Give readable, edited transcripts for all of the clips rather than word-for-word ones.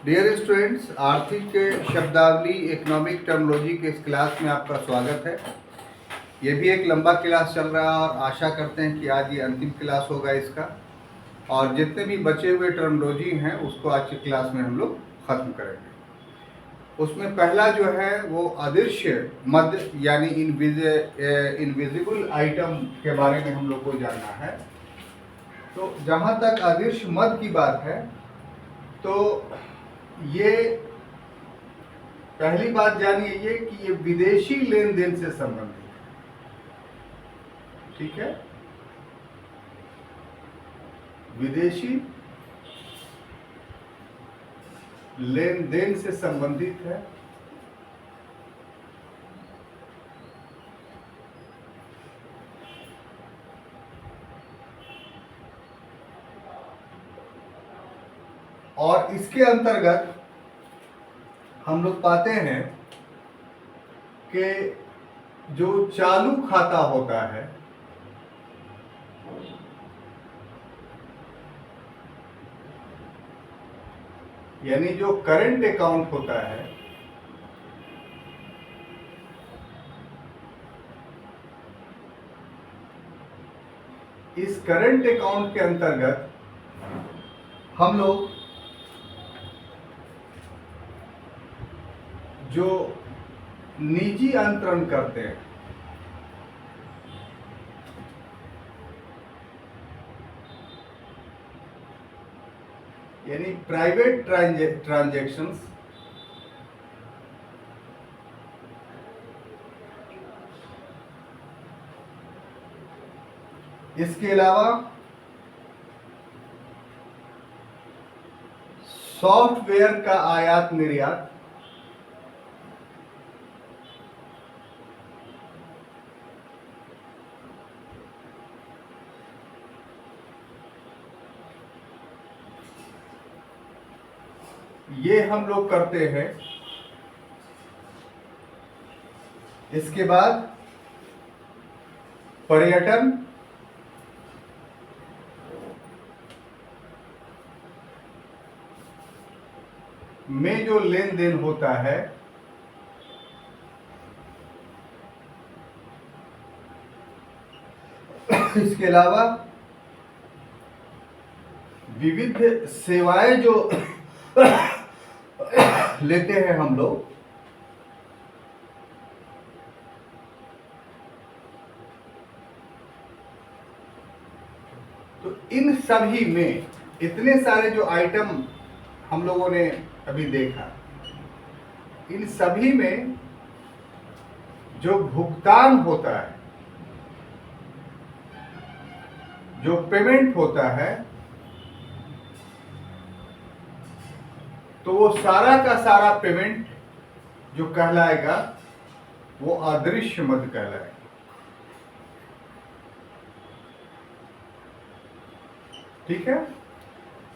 Dear students, आर्थिक शब्दावली economic terminology के इस क्लास में आपका स्वागत है। ये भी एक लंबा क्लास चल रहा है और आशा करते हैं कि आज ये अंतिम क्लास होगा इसका, और जितने भी बचे हुए टर्मोलॉजी हैं उसको आज की क्लास में हम लोग ख़त्म करेंगे। उसमें पहला जो है वो अदृश्य मद यानी इनविजिबल आइटम के बारे में हम लोग को जानना है। तो जहाँ तक अदृश्य मद की बात है तो ये पहली बात जानिए ये कि ये विदेशी लेन देन से संबंधित है। ठीक है, विदेशी लेन देन से संबंधित है। और इसके अंतर्गत हम लोग पाते हैं कि जो चालू खाता होता है यानी जो करंट अकाउंट होता है, इस करंट अकाउंट के अंतर्गत हम लोग जो निजी अंतरण करते हैं, यानी प्राइवेट ट्रांजैक्शंस, इसके अलावा सॉफ्टवेयर का आयात निर्यात, ये हम लोग करते हैं। इसके बाद पर्यटन, में जो लेन देन होता है इसके अलावा विविध सेवाएं जो लेते हैं हम लोग, तो इन सभी में इतने सारे जो आइटम हम लोगों ने अभी देखा, इन सभी में जो भुगतान होता है, जो पेमेंट होता है, तो वो सारा का सारा पेमेंट जो कहलाएगा वो अदृश्य मद कहलाएगा। ठीक है,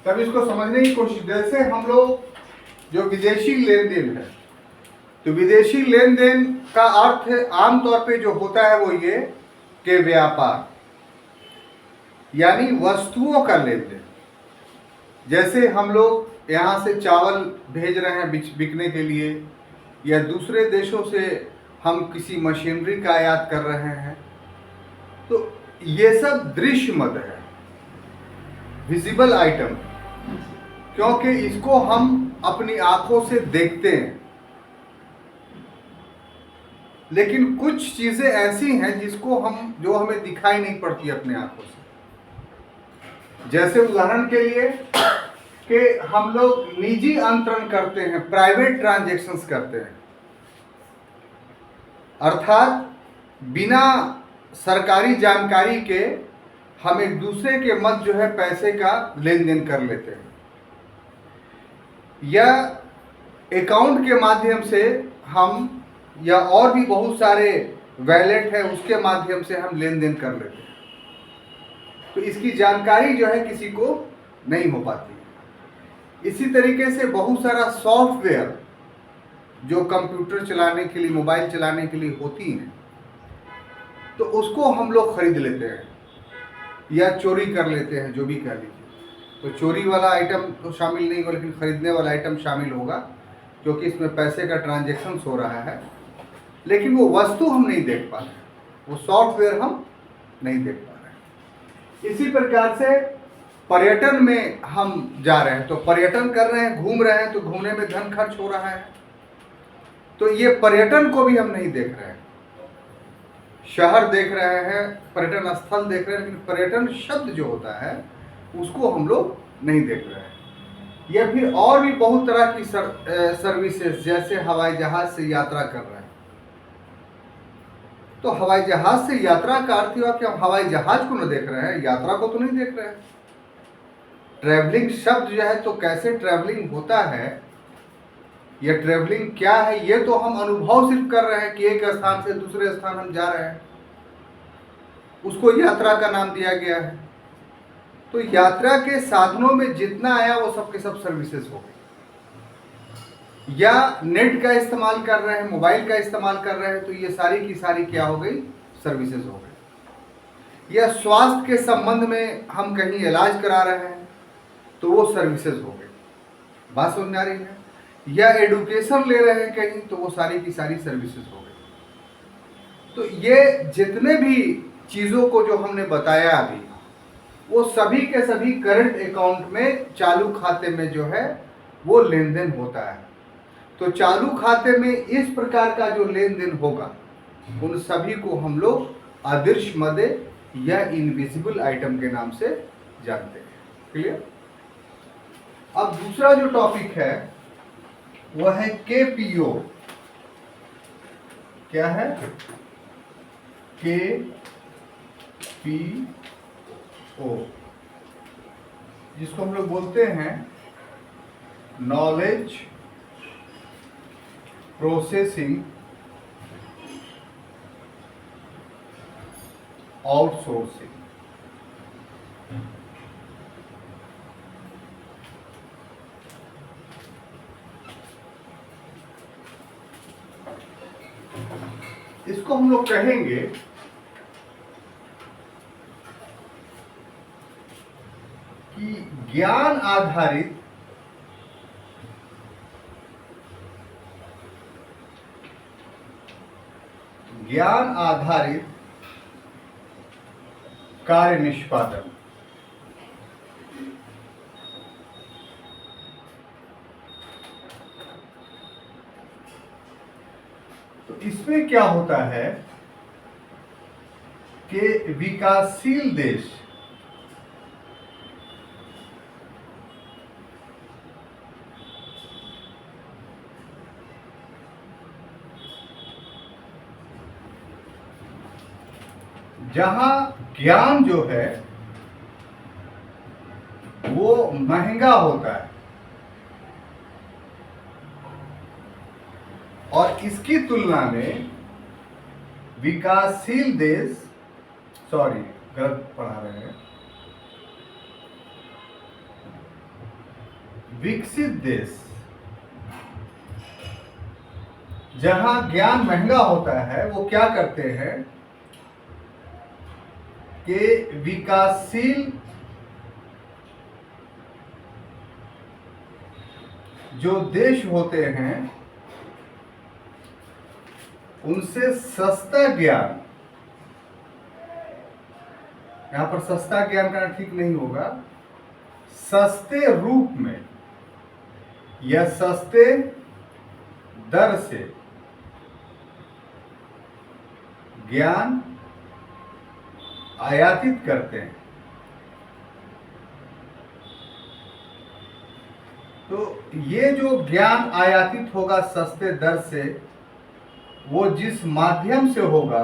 तब इसको समझने की कोशिश। जैसे हम लोग जो विदेशी लेन देन है, तो विदेशी लेन देन का अर्थ आमतौर पे जो होता है वो ये कि व्यापार यानी वस्तुओं का लेन देन। जैसे हम लोग यहाँ से चावल भेज रहे हैं बिकने के लिए, या दूसरे देशों से हम किसी मशीनरी का आयात कर रहे हैं, तो ये सब दृश्य मद है, विजिबल आइटम, क्योंकि इसको हम अपनी आंखों से देखते हैं। लेकिन कुछ चीजें ऐसी हैं जो हमें दिखाई नहीं पड़ती अपनी आंखों से। जैसे उदाहरण के लिए कि हम लोग निजी अंतरण करते हैं, प्राइवेट ट्रांजैक्शंस करते हैं, अर्थात बिना सरकारी जानकारी के हम एक दूसरे के मध्य जो है पैसे का लेन देन कर लेते हैं, या अकाउंट के माध्यम से हम, या और भी बहुत सारे वैलेट है उसके माध्यम से हम लेन देन कर लेते हैं। तो इसकी जानकारी जो है किसी को नहीं हो पाती। इसी तरीके से बहुत सारा सॉफ्टवेयर जो कंप्यूटर चलाने के लिए, मोबाइल चलाने के लिए होती हैं, तो उसको हम लोग खरीद लेते हैं या चोरी कर लेते हैं, जो भी कह लीजिए। तो चोरी वाला आइटम तो शामिल नहीं होगा, लेकिन खरीदने वाला आइटम शामिल होगा, क्योंकि इसमें पैसे का ट्रांजैक्शन हो रहा है। लेकिन वो वस्तु हम नहीं देख पा रहे, वो सॉफ्टवेयर हम नहीं देख पा रहे। इसी प्रकार से पर्यटन में हम जा रहे हैं, तो पर्यटन कर रहे हैं, घूम रहे हैं, तो घूमने में धन खर्च हो रहा है, तो ये पर्यटन को भी हम नहीं देख रहे हैं। शहर देख रहे हैं, पर्यटन स्थल देख रहे हैं, लेकिन पर्यटन शब्द जो होता है उसको हम लोग नहीं देख रहे हैं। या फिर और भी बहुत तरह की सर्विसेज, जैसे हवाई जहाज से यात्रा कर रहे हैं, तो हवाई जहाज से यात्रा का अर्थ हुआ कि हम हवाई जहाज को न देख रहे हैं, यात्रा को तो नहीं देख रहे हैं। ट्रैवलिंग शब्द जो है, तो कैसे ट्रैवलिंग होता है, यह ट्रैवलिंग क्या है, ये तो हम अनुभव सिर्फ कर रहे हैं कि एक स्थान से दूसरे स्थान हम जा रहे हैं, उसको यात्रा का नाम दिया गया है। तो यात्रा के साधनों में जितना आया वो सब के सब सर्विसेज हो गई। या नेट का इस्तेमाल कर रहे हैं, मोबाइल का इस्तेमाल कर रहे हैं, तो ये सारी की सारी क्या हो गई, सर्विसेज हो गई। या स्वास्थ्य के संबंध में हम कहीं इलाज करा रहे हैं, तो वो सर्विसेज हो गई। बात समझ आ रही है? या एडुकेशन ले रहे हैं कहीं, तो वो सारी की सारी सर्विसेज हो गई। तो ये जितने भी चीज़ों को जो हमने बताया अभी, वो सभी के सभी करंट अकाउंट में, चालू खाते में जो है वो लेन देन होता है। तो चालू खाते में इस प्रकार का जो लेन देन होगा, उन सभी को हम लोग अदृश्य मदे या इनविजिबल आइटम के नाम से जानते हैं। क्लियर? अब दूसरा जो टॉपिक है वह है केपीओ। क्या है? केपीओ, जिसको हम लोग बोलते हैं नॉलेज प्रोसेसिंग आउटसोर्सिंग। इसको हम लोग कहेंगे कि ज्ञान आधारित कार्य निष्पादन। तो इसमें क्या होता है कि विकासशील देश जहां ज्ञान जो है वो महंगा होता है, और इसकी तुलना में विकासशील देश, सॉरी गलत पढ़ा रहे हैं, विकसित देश, जहां ज्ञान महंगा होता है, वो क्या करते हैं कि विकासशील जो देश होते हैं उनसे सस्ता ज्ञान, यहां पर सस्ता ज्ञान का ठीक नहीं होगा, सस्ते रूप में या सस्ते दर से ज्ञान आयातित करते हैं। तो ये जो ज्ञान आयातित होगा सस्ते दर से, वो जिस माध्यम से होगा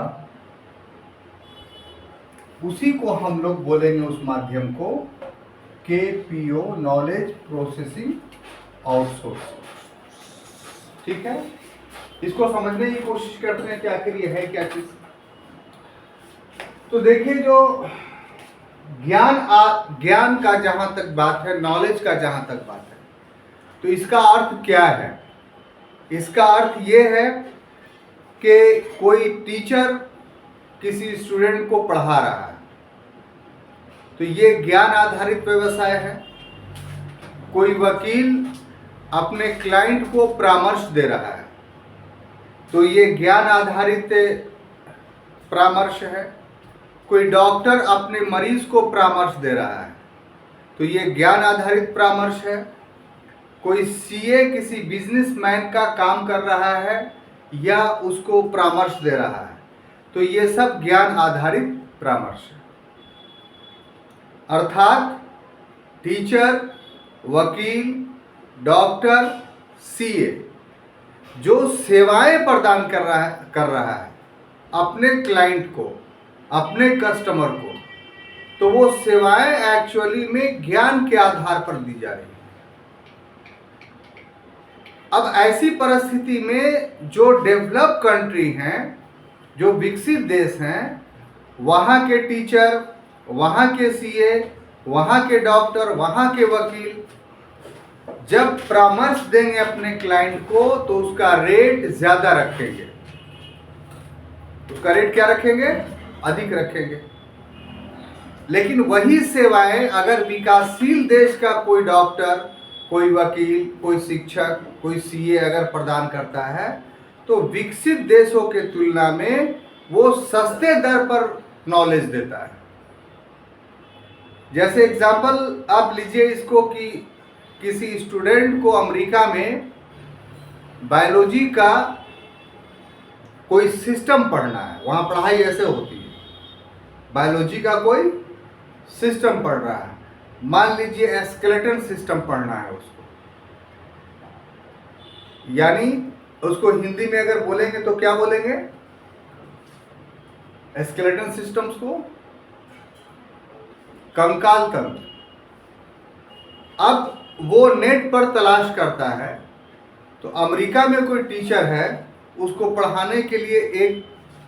उसी को हम लोग बोलेंगे, उस माध्यम को केपीओ, नॉलेज प्रोसेसिंग आउटसोर्सिंग। ठीक है? इसको समझने की कोशिश करते हैं कि आखिर ये है क्या चीज। तो देखिए, जो ज्ञान का जहां तक बात है, नॉलेज का जहां तक बात है, तो इसका अर्थ क्या है? इसका अर्थ ये है कि कोई टीचर किसी स्टूडेंट को पढ़ा रहा है, तो ये ज्ञान आधारित व्यवसाय है। कोई वकील अपने क्लाइंट को परामर्श दे रहा है तो ये ज्ञान आधारित परामर्श है। कोई डॉक्टर अपने मरीज को परामर्श दे रहा है तो ये ज्ञान आधारित परामर्श है। कोई सीए किसी बिजनेसमैन का काम कर रहा है या उसको परामर्श दे रहा है तो ये सब ज्ञान आधारित परामर्श है। अर्थात टीचर, वकील, डॉक्टर, सीए जो सेवाएं प्रदान कर रहा है अपने क्लाइंट को, अपने कस्टमर को, तो वो सेवाएं एक्चुअली में ज्ञान के आधार पर दी जा रही है। अब ऐसी परिस्थिति में जो डेवलप कंट्री हैं, जो विकसित देश हैं, वहाँ के टीचर, वहाँ के सीए, वहाँ के डॉक्टर, वहाँ के वकील जब परामर्श देंगे अपने क्लाइंट को तो उसका रेट ज्यादा रखेंगे। उसका रेट क्या रखेंगे? अधिक रखेंगे। लेकिन वही सेवाएं अगर विकासशील देश का कोई डॉक्टर, कोई वकील, कोई शिक्षक, कोई सीए अगर प्रदान करता है तो विकसित देशों के तुलना में वो सस्ते दर पर नॉलेज देता है। जैसे एग्जाम्पल आप लीजिए इसको कि किसी स्टूडेंट को अमेरिका में बायोलॉजी का कोई सिस्टम पढ़ना है, वहाँ पढ़ाई ऐसे होती है, बायोलॉजी का कोई सिस्टम पढ़ रहा है, मान लीजिए स्केलेटन सिस्टम पढ़ना है उसको, यानी उसको हिंदी में अगर बोलेंगे तो क्या बोलेंगे? स्केलेटन सिस्टम्स को कंकाल तंत्र। अब वो नेट पर तलाश करता है तो अमेरिका में कोई टीचर है, उसको पढ़ाने के लिए एक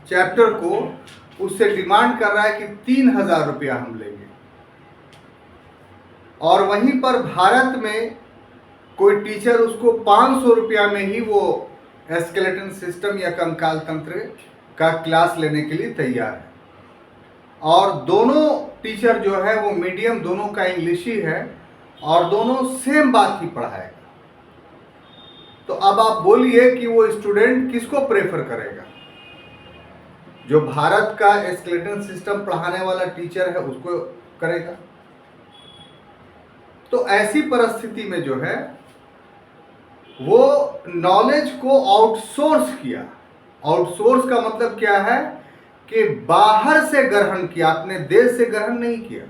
चैप्टर को उससे डिमांड कर रहा है कि 3,000 रुपया हम लेंगे, और वहीं पर भारत में कोई टीचर उसको 500 रुपया में ही वो स्केलेटन सिस्टम या कंकाल तंत्र का क्लास लेने के लिए तैयार है। और दोनों टीचर जो है वो मीडियम दोनों का इंग्लिश ही है और दोनों सेम बात ही पढ़ाएगा। तो अब आप बोलिए कि वो स्टूडेंट किसको प्रेफर करेगा? जो भारत का स्केलेटन सिस्टम पढ़ाने वाला टीचर है उसको करेगा। तो ऐसी परिस्थिति में जो है वो नॉलेज को आउटसोर्स किया। आउटसोर्स का मतलब क्या है कि बाहर से ग्रहण किया, अपने देश से ग्रहण नहीं किया।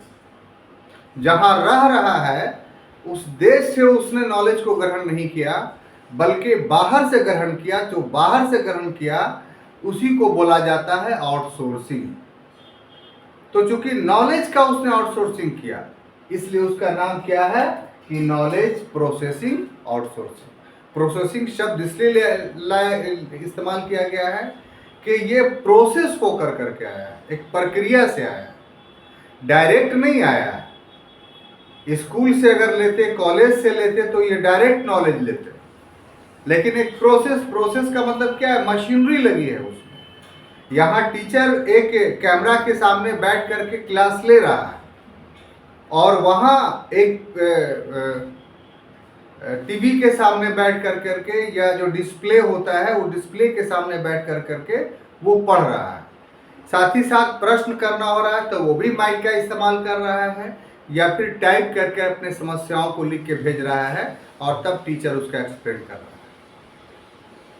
जहां रह रहा है उस देश से उसने नॉलेज को ग्रहण नहीं किया, बल्कि बाहर से ग्रहण किया। जो बाहर से ग्रहण किया उसी को बोला जाता है आउटसोर्सिंग। तो चूंकि नॉलेज का उसने आउटसोर्सिंग किया, इसलिए उसका नाम क्या है कि नॉलेज प्रोसेसिंग आउटसोर्सिंग। प्रोसेसिंग शब्द इसलिए इस्तेमाल किया गया है कि ये प्रोसेस होकर करके आया है, एक प्रक्रिया से आया है, डायरेक्ट नहीं आया है। स्कूल से अगर लेते, कॉलेज से लेते तो ये डायरेक्ट नॉलेज लेते, लेकिन एक प्रोसेस का मतलब क्या है? मशीनरी लगी है उसमें। यहाँ टीचर एक कैमरा के सामने बैठ करके क्लास ले रहा है और वहाँ एक टीवी के सामने बैठ कर करके या जो डिस्प्ले होता है वो डिस्प्ले के सामने बैठ कर करके वो पढ़ रहा है। साथ ही साथ प्रश्न करना हो रहा है तो वो भी माइक का इस्तेमाल कर रहा है या फिर टाइप करके अपने समस्याओं को लिख के भेज रहा है और तब टीचर उसका एक्सप्लेन कर रहा है।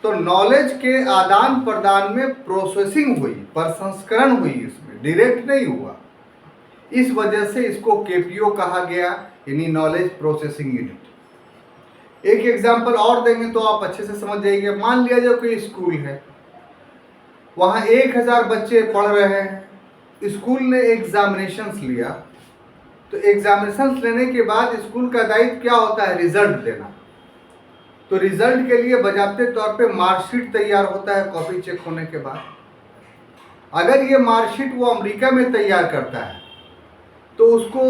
तो नॉलेज के आदान प्रदान में प्रोसेसिंग हुई, प्रसंस्करण हुई, इसमें डायरेक्ट नहीं हुआ। इस वजह से इसको केपीओ कहा गया, यानी नॉलेज प्रोसेसिंग यूनिट। एक एग्जांपल और देंगे तो आप अच्छे से समझ जाएंगे। मान लिया जाए कोई स्कूल है, वहाँ 1000 बच्चे पढ़ रहे हैं। स्कूल ने एग्जामिनेशंस लिया, तो एग्जामिनेशंस लेने के बाद स्कूल का दायित्व क्या होता है? रिजल्ट देना। तो रिजल्ट के लिए बजाते तौर पे मार्कशीट तैयार होता है कॉपी चेक होने के बाद। अगर ये मार्कशीट वो अमेरिका में तैयार करता है तो उसको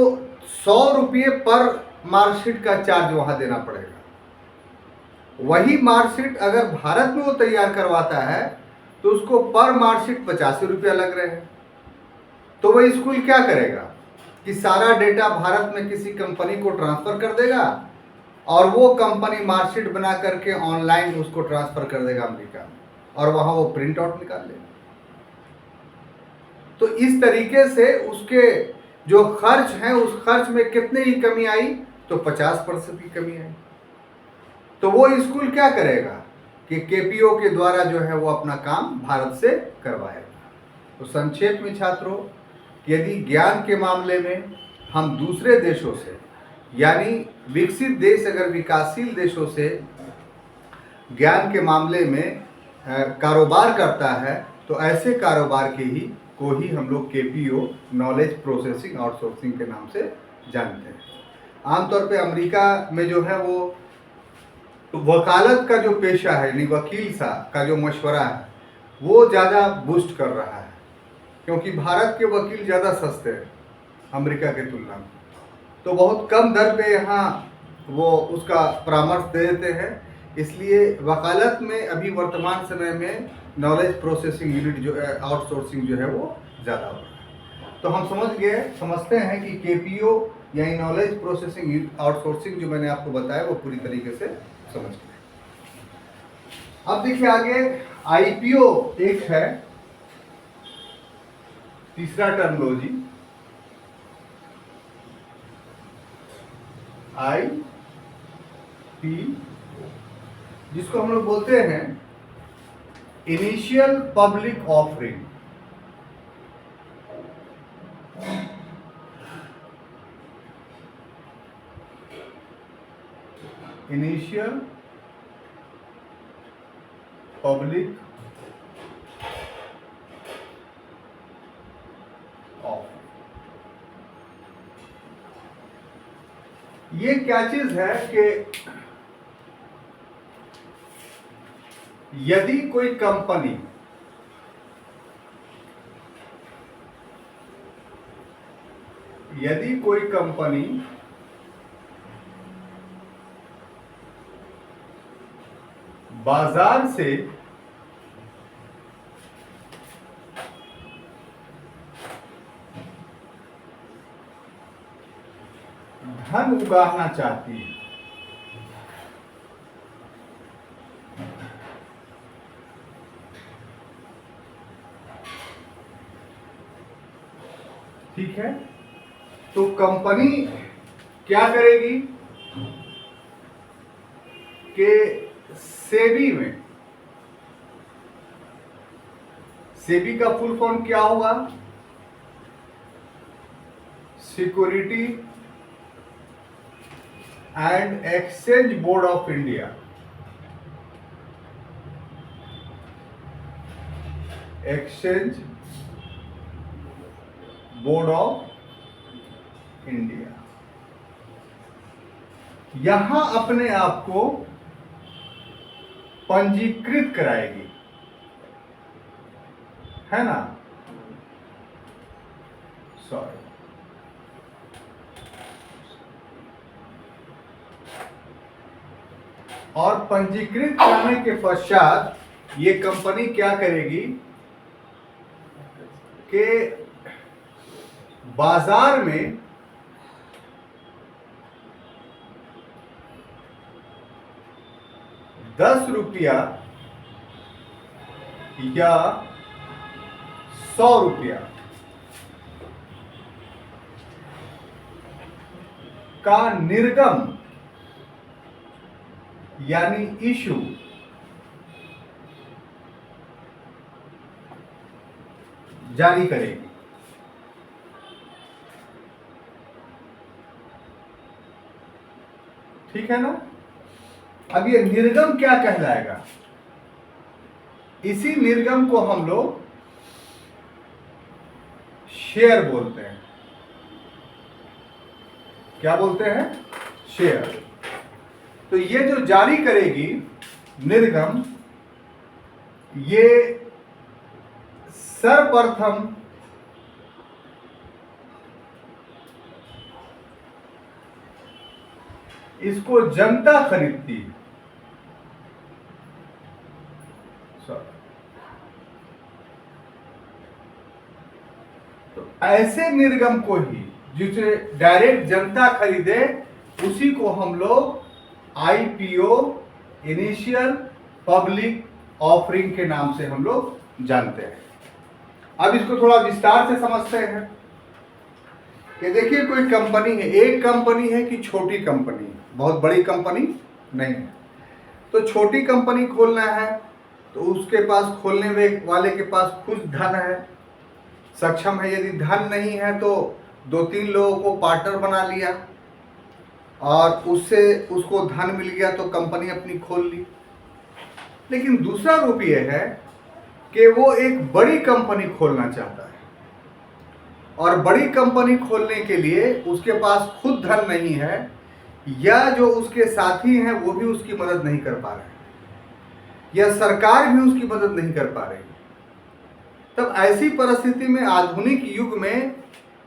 100 रुपये पर मार्कशीट का चार्ज वहाँ देना पड़ेगा। वही मार्कशीट अगर भारत में वो तैयार करवाता है तो उसको पर मार्कशीट 85 रुपया लग रहे हैं। तो वह स्कूल क्या करेगा कि सारा डेटा भारत में किसी कंपनी को ट्रांसफर कर देगा और वो कंपनी मार्कशीट बना करके ऑनलाइन उसको ट्रांसफर कर देगा अमेरिका में, और वहां वो प्रिंट आउट निकाल लेगा। तो इस तरीके से उसके जो खर्च हैं उस खर्च में कितने ही कमी आई, तो 50% की कमी आई। तो वो स्कूल क्या करेगा कि केपीओ के द्वारा जो है वो अपना काम भारत से करवाएगा। तो संक्षेप में छात्रों, यदि ज्ञान के मामले में हम दूसरे देशों से, यानी विकसित देश अगर विकासशील देशों से ज्ञान के मामले में कारोबार करता है, तो ऐसे कारोबार के ही को ही हम लोग केपीओ, नॉलेज प्रोसेसिंग आउटसोर्सिंग के नाम से जानते हैं। आमतौर पे अमेरिका में जो है वो वकालत का जो पेशा है, यानी वकील साहब का जो मशवरा है, वो ज़्यादा बूस्ट कर रहा है, क्योंकि भारत के वकील ज़्यादा सस्ते हैं अमेरिका के तुलना में। तो बहुत कम दर पे यहाँ वो उसका परामर्श दे देते हैं, इसलिए वकालत में अभी वर्तमान समय में नॉलेज प्रोसेसिंग यूनिट जो है, आउटसोर्सिंग जो है वो ज़्यादा हो रहा है। तो हम समझते हैं कि केपीओ यानी नॉलेज प्रोसेसिंग आउटसोर्सिंग जो मैंने आपको बताया वो पूरी तरीके से समझ गए। अब देखिए आगे आईपीओ एक है, तीसरा टर्मिनोलॉजी आईपी, जिसको हम लोग बोलते हैं initial public offering. Initial public offering, ये क्या चीज है कि यदि कोई कंपनी बाजार से धन उगाहना चाहती है, ठीक है, तो कंपनी क्या करेगी कि सेबी में, सेबी का फुल फॉर्म क्या होगा, security and Exchange Board of India, exchange Board of India, यहां अपने आप को पंजीकृत कराएगी, है ना, सॉरी, और पंजीकृत कराने के पश्चात ये कंपनी क्या करेगी कि बाजार में ₹10 या ₹100 का निर्गम यानी इशू जारी करेगी। ठीक है ना। अब ये निर्गम क्या कहलाएगा, इसी निर्गम को हम लोग शेयर बोलते हैं। क्या बोलते हैं, शेयर। तो ये जो जारी करेगी निर्गम, ये सर्वप्रथम इसको जनता खरीदती है। तो ऐसे निर्गम को ही जिसे डायरेक्ट जनता खरीदे, उसी को हम लोग IPO, इनिशियल पब्लिक ऑफरिंग के नाम से हम लोग जानते हैं। अब इसको थोड़ा विस्तार से समझते हैं कि देखिए कोई कंपनी है, एक कंपनी है कि छोटी कंपनी है, बहुत बड़ी कंपनी नहीं है। तो छोटी कंपनी खोलना है तो उसके पास, खोलने वाले के पास कुछ धन है, सक्षम है। यदि धन नहीं है तो 2-3 लोगों को पार्टनर बना लिया और उससे उसको धन मिल गया तो कंपनी अपनी खोल ली। लेकिन दूसरा रूप यह है कि वो एक बड़ी कंपनी खोलना चाहता है और बड़ी कंपनी खोलने के लिए उसके पास खुद धन नहीं है, या जो उसके साथी हैं वो भी उसकी मदद नहीं कर पा रहे, या सरकार भी उसकी मदद नहीं कर पा रही। तब ऐसी परिस्थिति में आधुनिक युग में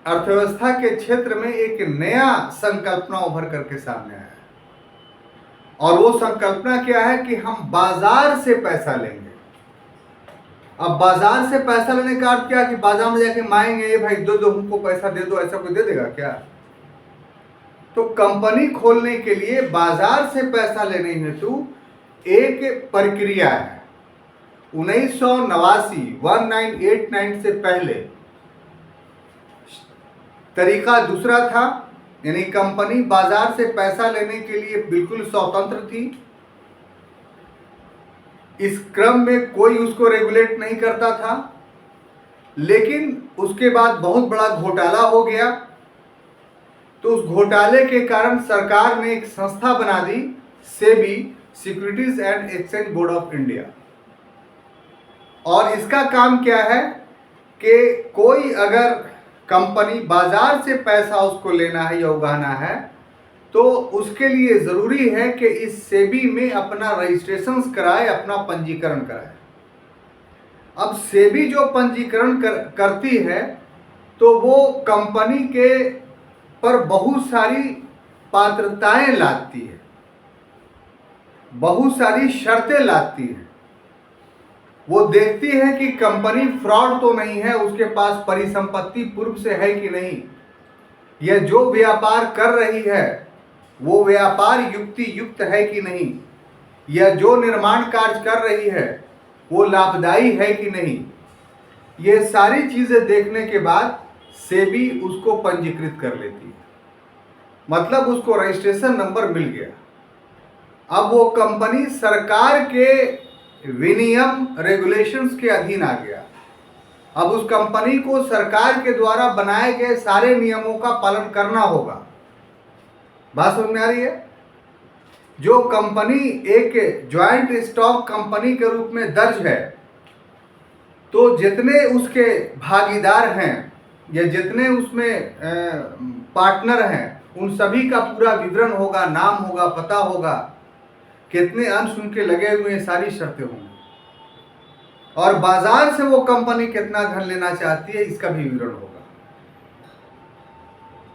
अर्थव्यवस्था के क्षेत्र में एक नया संकल्पना उभर करके सामने आया और वो संकल्पना क्या है कि हम बाजार से पैसा लेंगे। अब बाजार से पैसा लेने का अर्थ क्या कि बाजार में जाके मांगेंगे, ये भाई दो हमको पैसा दे दो, ऐसा कोई दे देगा क्या? तो कंपनी खोलने के लिए बाजार से पैसा लेने हेतु एक प्रक्रिया है। 1989 से पहले तरीका दूसरा था, यानी कंपनी बाजार से पैसा लेने के लिए बिल्कुल स्वतंत्र थी। इस क्रम में कोई उसको रेगुलेट नहीं करता था। लेकिन उसके बाद बहुत बड़ा घोटाला हो गया, तो उस घोटाले के कारण सरकार ने एक संस्था बना दी, SEBI, Securities and Exchange Board of India. और इसका काम क्या है कि कोई अगर कंपनी बाजार से पैसा उसको लेना है या उगाना है तो उसके लिए ज़रूरी है कि इस सेबी में अपना रजिस्ट्रेशन कराए, अपना पंजीकरण कराए। अब सेबी जो पंजीकरण करती है तो वो कंपनी के पर बहुत सारी पात्रताएं लाती है, बहुत सारी शर्तें लाती है। वो देखती है कि कंपनी फ्रॉड तो नहीं है, उसके पास परिसंपत्ति पूर्व से है कि नहीं, यह जो व्यापार कर रही है वो व्यापार युक्ति युक्त है कि नहीं, यह जो निर्माण कार्य कर रही है वो लाभदायी है कि नहीं। ये सारी चीजें देखने के बाद सेबी उसको पंजीकृत कर लेती है, मतलब उसको रजिस्ट्रेशन नंबर मिल गया। अब वो कंपनी सरकार के विनियम, रेगुलेशंस के अधीन आ गया। अब उस कंपनी को सरकार के द्वारा बनाए गए सारे नियमों का पालन करना होगा। बात समझ में आ रही है? जो कंपनी एक ज्वाइंट स्टॉक कंपनी के रूप में दर्ज है तो जितने उसके भागीदार हैं या जितने उसमें पार्टनर हैं उन सभी का पूरा विवरण होगा, नाम होगा, पता होगा, कितने अंश उनके लगे हुए हैं, सारी शर्तें होंगी। और बाजार से वो कंपनी कितना धन लेना चाहती है इसका भी विवरण होगा।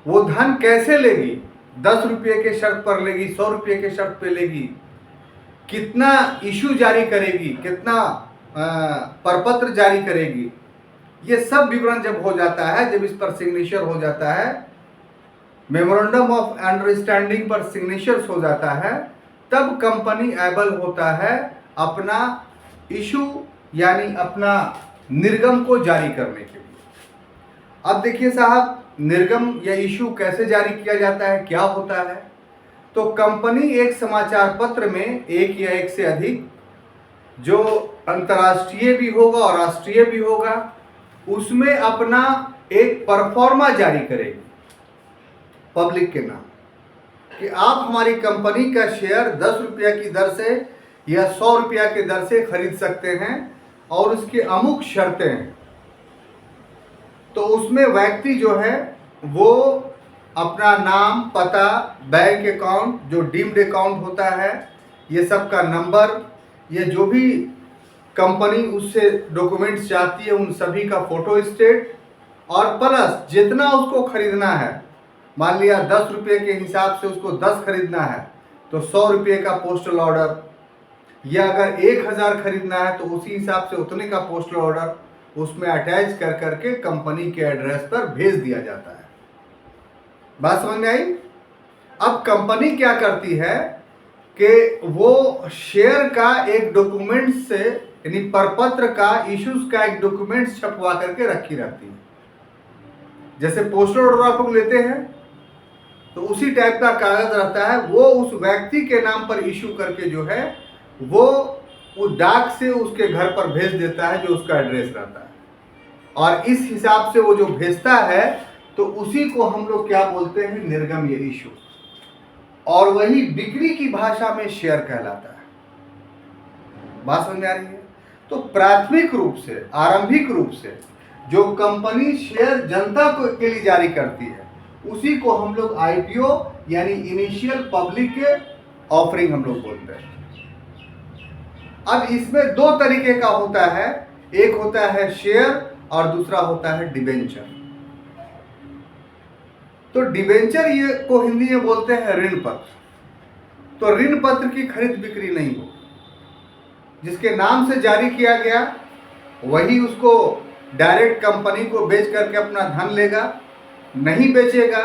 वो धन कैसे लेगी, 10 रुपये के शर्त पर लेगी, 100 रुपये के शर्त पे लेगी, कितना इशू जारी करेगी, कितना प्रपत्र जारी करेगी, ये सब विवरण जब हो जाता है, जब इस पर सिग्नेचर हो जाता है, मेमोरेंडम ऑफ अंडरस्टैंडिंग पर सिग्नेचर्स हो जाता है, तब कंपनी एबल होता है अपना इशू यानी अपना निर्गम को जारी करने के लिए। अब देखिए साहब, निर्गम या इशू कैसे जारी किया जाता है, क्या होता है? तो कंपनी एक समाचार पत्र में एक या एक से अधिक, जो अंतर्राष्ट्रीय भी होगा और राष्ट्रीय भी होगा, उसमें अपना एक परफॉर्मा जारी करेगी पब्लिक के नाम कि आप हमारी कंपनी का शेयर 10 रुपया की दर से या 100 रुपया की दर से खरीद सकते हैं और उसकी अमुक शर्तें हैं। तो उसमें व्यक्ति जो है वो अपना नाम, पता, बैंक अकाउंट, जो डीम्ड अकाउंट होता है, ये सब का नंबर, ये जो भी कंपनी उससे डॉक्यूमेंट्स चाहती है उन सभी का फोटो स्टेट, और प्लस जितना उसको खरीदना है, मान लिया 10 रुपये के हिसाब से उसको 10 खरीदना है तो 100 रुपये का पोस्टल ऑर्डर, या अगर 1000 खरीदना है तो उसी हिसाब से उतने का पोस्टल ऑर्डर उसमें अटैच कर करके कंपनी के एड्रेस पर भेज दिया जाता है। बात समझ में आई? अब कंपनी क्या करती है कि वो शेयर का एक डॉक्यूमेंट से, यानी प्रपत्र का, इश्यूज का एक डॉक्यूमेंट छपवा करके रखी रहती है। जैसे पोस्टल ऑर्डर आप लोग लेते हैं तो उसी टाइप का कागज रहता है, वो उस व्यक्ति के नाम पर इशू करके जो है वो डाक से उसके घर पर भेज देता है, जो उसका एड्रेस रहता है। और इस हिसाब से वो जो भेजता है तो उसी को हम लोग क्या बोलते हैं, निर्गम ये इशू। और वही बिक्री की भाषा में शेयर कहलाता है। बात समझ में आ रही है? तो प्राथमिक रूप से, आरंभिक रूप से जो कंपनी शेयर जनता को के लिए जारी करती है उसी को हम लोग आईपीओ यानी इनिशियल पब्लिक ऑफरिंग हम लोग बोलते हैं। अब इसमें दो तरीके का होता है, एक होता है शेयर और दूसरा होता है डिबेंचर। तो डिबेंचर ये को हिंदी में बोलते हैं ऋण पत्र। तो ऋण पत्र की खरीद बिक्री नहीं हो, जिसके नाम से जारी किया गया वही उसको डायरेक्ट कंपनी को बेच करके अपना धन लेगा। नहीं बेचेगा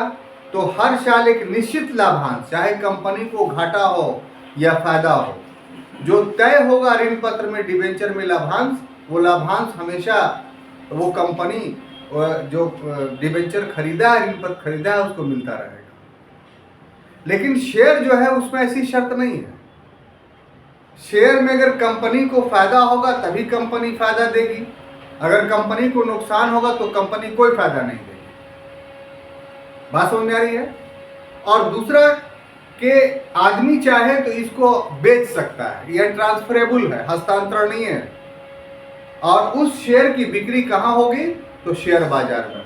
तो हर साल एक निश्चित लाभांश, चाहे कंपनी को घाटा हो या फायदा हो, जो तय होगा ऋण पत्र में, डिबेंचर में लाभांश, वो लाभांश हमेशा वो कंपनी जो डिबेंचर खरीदा है, ऋण पत्र खरीदा है, उसको मिलता रहेगा। लेकिन शेयर जो है उसमें ऐसी शर्त नहीं है। शेयर में अगर कंपनी को फायदा होगा तभी कंपनी फायदा देगी, अगर कंपनी को नुकसान होगा तो कंपनी कोई फायदा नहीं देगी। बात समझ में आ रही है? और दूसरा कि आदमी चाहे तो इसको बेच सकता है, यह ट्रांसफरेबल है, हस्तांतरण नहीं है। और उस शेयर की बिक्री कहां होगी? तो शेयर बाजार में।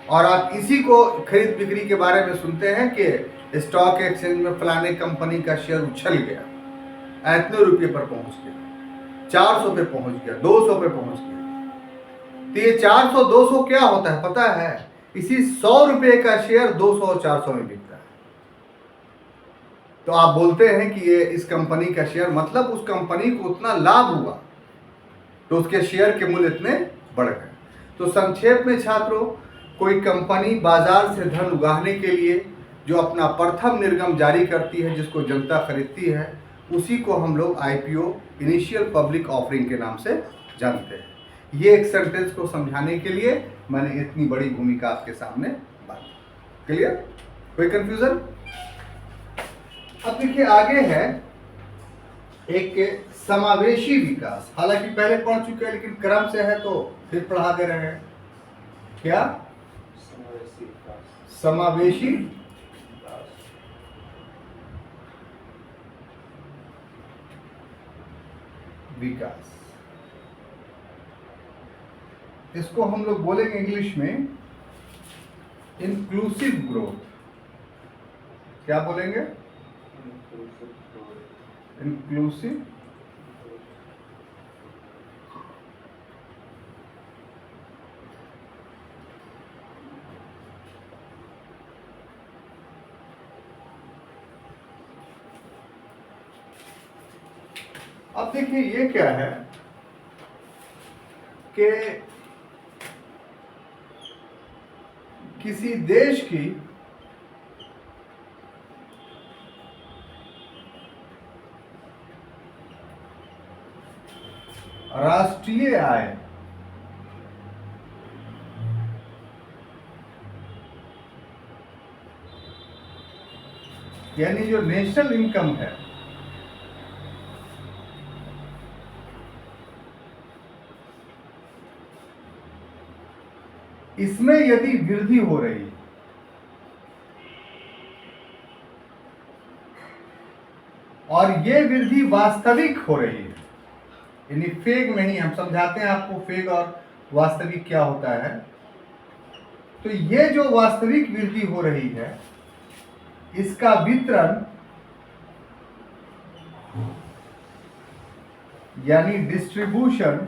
और आप इसी को खरीद बिक्री के बारे में सुनते हैं कि स्टॉक एक्सचेंज में फलाने कंपनी का शेयर उछल गया, इतने रुपये पर पहुंच गया, 400 पे पहुंच गया, 200 पे पहुंच गया। तो ये 400 200 क्या होता है पता है? इसी 100 रुपये का शेयर 200 और 400 में बिकता है। तो आप बोलते हैं कि ये इस कंपनी का शेयर, मतलब उस कंपनी को उतना लाभ हुआ तो उसके शेयर के मूल्य इतने बढ़ गए। तो संक्षेप में छात्रों, कोई कंपनी बाजार से धन उगाहने के लिए जो अपना प्रथम निर्गम जारी करती है, जिसको जनता खरीदती है, उसी को हम लोग आईपीओ इनिशियल पब्लिक ऑफरिंग के नाम से जानते हैं। ये एक सेंटेंस को समझाने के लिए मैंने इतनी बड़ी भूमिका आपके सामने बात। क्लियर? कोई कंफ्यूजन? अब देखिए आगे है एक समावेशी विकास। हालांकि पहले पढ़ चुके हैं लेकिन क्रम से है तो फिर पढ़ा दे रहे हैं। क्या? समावेशी विकास, इसको हम लोग बोलेंगे इंग्लिश में इंक्लूसिव ग्रोथ। क्या बोलेंगे? इंक्लूसिव अब देखिए ये क्या है कि किसी देश की राष्ट्रीय आय यानी जो नेशनल इनकम है, इसमें यदि वृद्धि हो रही है और ये वृद्धि वास्तविक हो रही है, यानी फेक नहीं, हम समझाते हैं आपको फेक और वास्तविक क्या होता है। तो ये जो वास्तविक वृद्धि हो रही है इसका वितरण यानी डिस्ट्रीब्यूशन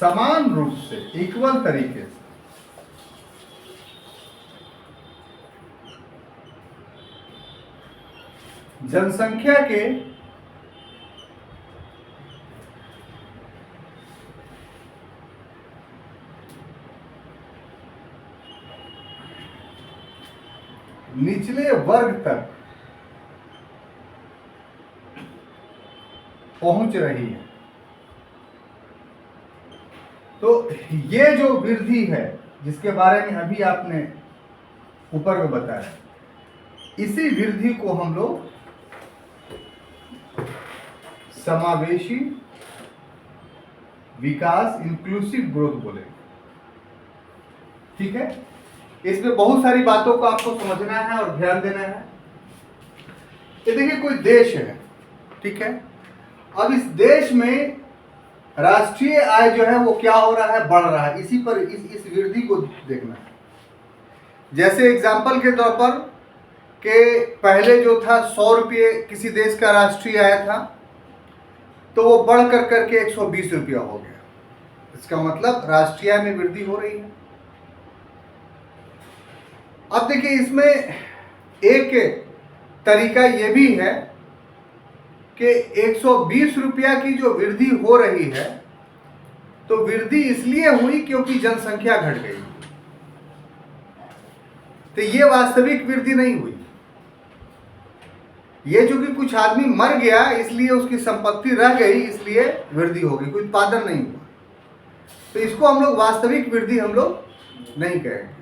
समान रूप से, इक्वल तरीके से जनसंख्या के निचले वर्ग तक पहुंच रही है। तो ये जो वृद्धि है जिसके बारे में अभी आपने ऊपर में बताया, इसी वृद्धि को हम लोग समावेशी विकास, इंक्लूसिव ग्रोथ बोलेंगे। ठीक है, इसमें बहुत सारी बातों को आपको समझना है और ध्यान देना है। ये देखिए कोई देश है, ठीक है, अब इस देश में राष्ट्रीय आय जो है वो क्या हो रहा है, बढ़ रहा है। इसी पर इस वृद्धि को देखना है। जैसे एग्जाम्पल के तौर पर कि पहले जो था 100 रुपये किसी देश का राष्ट्रीय आय था, तो वो बढ़ कर करके 120 रुपया हो गया। इसका मतलब राष्ट्रीय आय में वृद्धि हो रही है। अब देखिए इसमें एक तरीका ये भी है कि 120 रुपया की जो वृद्धि हो रही है, तो वृद्धि इसलिए हुई क्योंकि जनसंख्या घट गई, तो ये वास्तविक वृद्धि नहीं हुई। ये जो कि कुछ आदमी मर गया इसलिए उसकी संपत्ति रह गई, इसलिए वृद्धि हो गई, कोई उत्पादन नहीं हुआ। तो इसको हम लोग वास्तविक वृद्धि हम लोग नहीं कहेंगे।